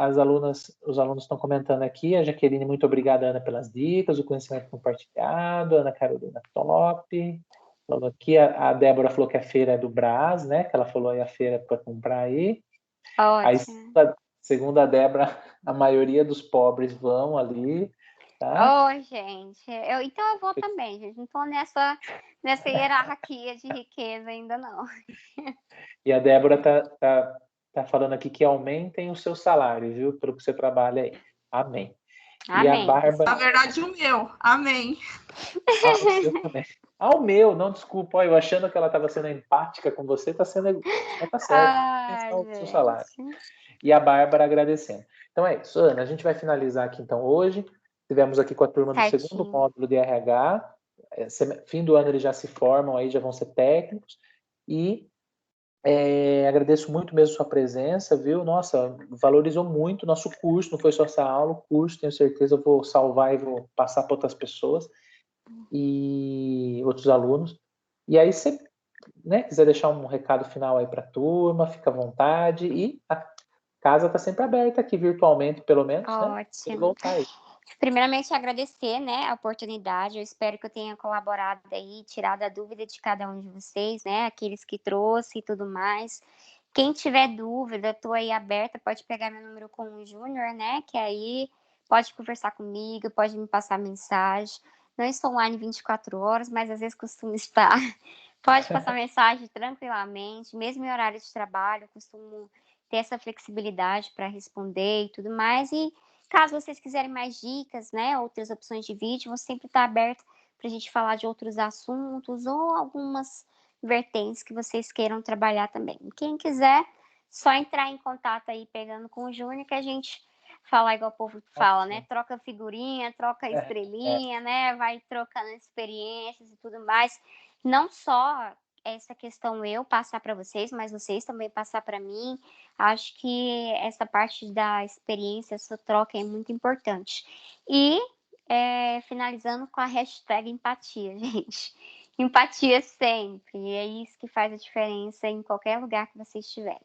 os alunos estão comentando aqui, a Jaqueline, muito obrigada, Ana, pelas dicas, o conhecimento compartilhado, Ana Carolina, top. Falou aqui, a Débora falou que a feira é do Brás, né? Que ela falou aí a feira para comprar aí. Aí, Ótimo. segundo a Débora, a maioria dos pobres vão ali, tá? Ô, gente, então eu vou também, gente. Não tô nessa hierarquia de riqueza ainda não. E a Débora tá falando aqui que aumentem o seu salário, viu? Pelo que você trabalha aí. Amém. E a Amém, Na Bárbara, pessoal. verdade, o meu. Amém. o seu também. O meu, não, desculpa, ó, eu achando que ela estava sendo empática com você, tá sendo, mas tá certo, Ai, pensar o seu salário. gente. E a Bárbara agradecendo. Então é isso, Ana, a gente vai finalizar aqui então hoje. Tivemos aqui com a turma do segundo Certinho. módulo de RH. Fim do ano eles já se formam aí, já vão ser técnicos. E agradeço muito mesmo sua presença, viu? Nossa, valorizou muito o nosso curso, não foi só essa aula, o curso, tenho certeza eu vou salvar e vou passar para outras pessoas e outros alunos. E aí, se né, quiser deixar um recado final aí para a turma, fica à vontade. E a casa está sempre aberta aqui, virtualmente, pelo menos, né? Pode Ótimo. voltar aí. Primeiramente, agradecer, né, a oportunidade. Eu espero que eu tenha colaborado aí, tirado a dúvida de cada um de vocês, né, aqueles que trouxe e tudo mais. Quem tiver dúvida, estou aí aberta, pode pegar meu número com o Júnior, né, que aí pode conversar comigo, pode me passar mensagem. Não estou online 24 horas, mas às vezes costumo estar. Pode passar mensagem tranquilamente, mesmo em horário de trabalho, eu costumo ter essa flexibilidade para responder e tudo mais. E caso vocês quiserem mais dicas, né, outras opções de vídeo, vou sempre estar aberta para a gente falar de outros assuntos ou algumas vertentes que vocês queiram trabalhar também. Quem quiser, só entrar em contato aí pegando com o Júnior que a gente fala igual o povo fala, né? Ótimo. Troca figurinha, troca É, estrelinha, né? Vai trocando experiências e tudo mais. Não só essa questão eu passar para vocês, mas vocês também passar para mim. Acho que essa parte da experiência, essa troca é muito importante. E finalizando com a hashtag empatia, gente. Empatia sempre. E é isso que faz a diferença em qualquer lugar que você estiver.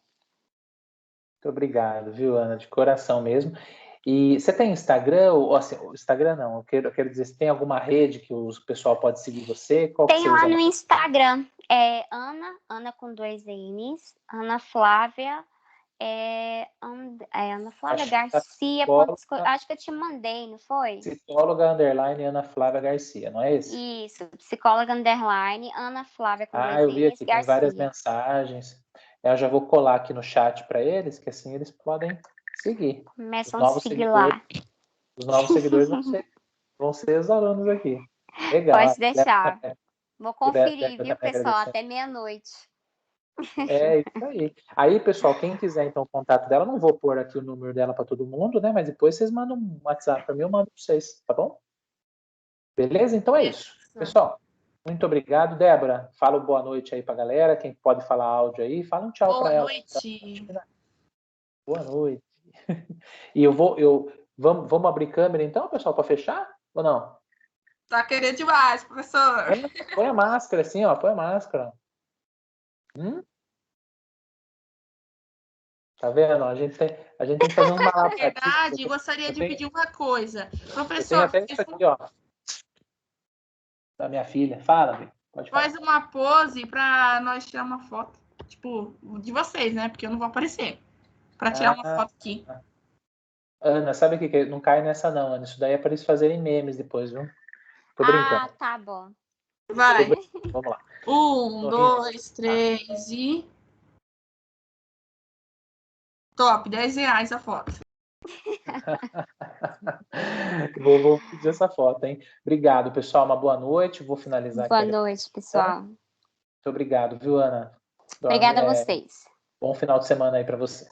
Muito obrigado, viu, Ana? De coração mesmo. E você tem Instagram? Ou, assim, Instagram não, eu quero dizer, você tem alguma rede que o pessoal pode seguir você? Qual que Tem você lá usa no mais? Instagram, Ana com 2 N's, Ana Flávia, Ana Flávia Acho que tá Garcia. Acho que eu te mandei, não foi? psicóloga _ Ana Flávia Garcia, não é esse? Isso, psicóloga _ Ana Flávia com 2 Eu vi N's, aqui, tem várias Garcia. mensagens. Eu já vou colar aqui no chat para eles, que assim eles podem seguir. Começam a seguir lá. Os novos seguidores vão ser os alunos aqui. Legal. Pode deixar. Vou conferir, Débora viu, também pessoal? agradecendo. Até meia-noite. É isso aí. Aí, pessoal, quem quiser então o contato dela, não vou pôr aqui o número dela para todo mundo, né? Mas depois vocês mandam um WhatsApp para mim, eu mando para vocês, tá bom? Beleza? Então é isso. Pessoal, muito obrigado. Débora, fala boa noite aí para a galera. Quem pode falar áudio aí, fala um tchau para ela. Boa noite. Boa noite. E vamos abrir câmera então, pessoal, para fechar? Ou não? Tá querendo demais, professor. Põe a máscara assim, ó. Põe a máscara. Tá vendo? A gente tem que fazer uns Na malabarismos. verdade, gostaria de pedir uma coisa. Eu tenho Professor, até isso aqui, ó. Da minha filha. Fala, Bia. Pode falar. faz uma pose para nós tirar uma foto. Tipo, de vocês, né? Porque eu não vou aparecer. Para tirar uma foto aqui. Ana, sabe o que? Não cai nessa não, Ana. Isso daí é para eles fazerem memes depois, viu? Tô brincando. Ah, tá bom. Vai. Vamos lá. 1, 2, 3 e... Top, R$10 a foto. Vou pedir essa foto, hein? Obrigado, pessoal. Uma boa noite. Vou finalizar Boa aqui. noite, pessoal. Muito obrigado, viu, Ana? Obrigada a vocês. Bom final de semana aí para você.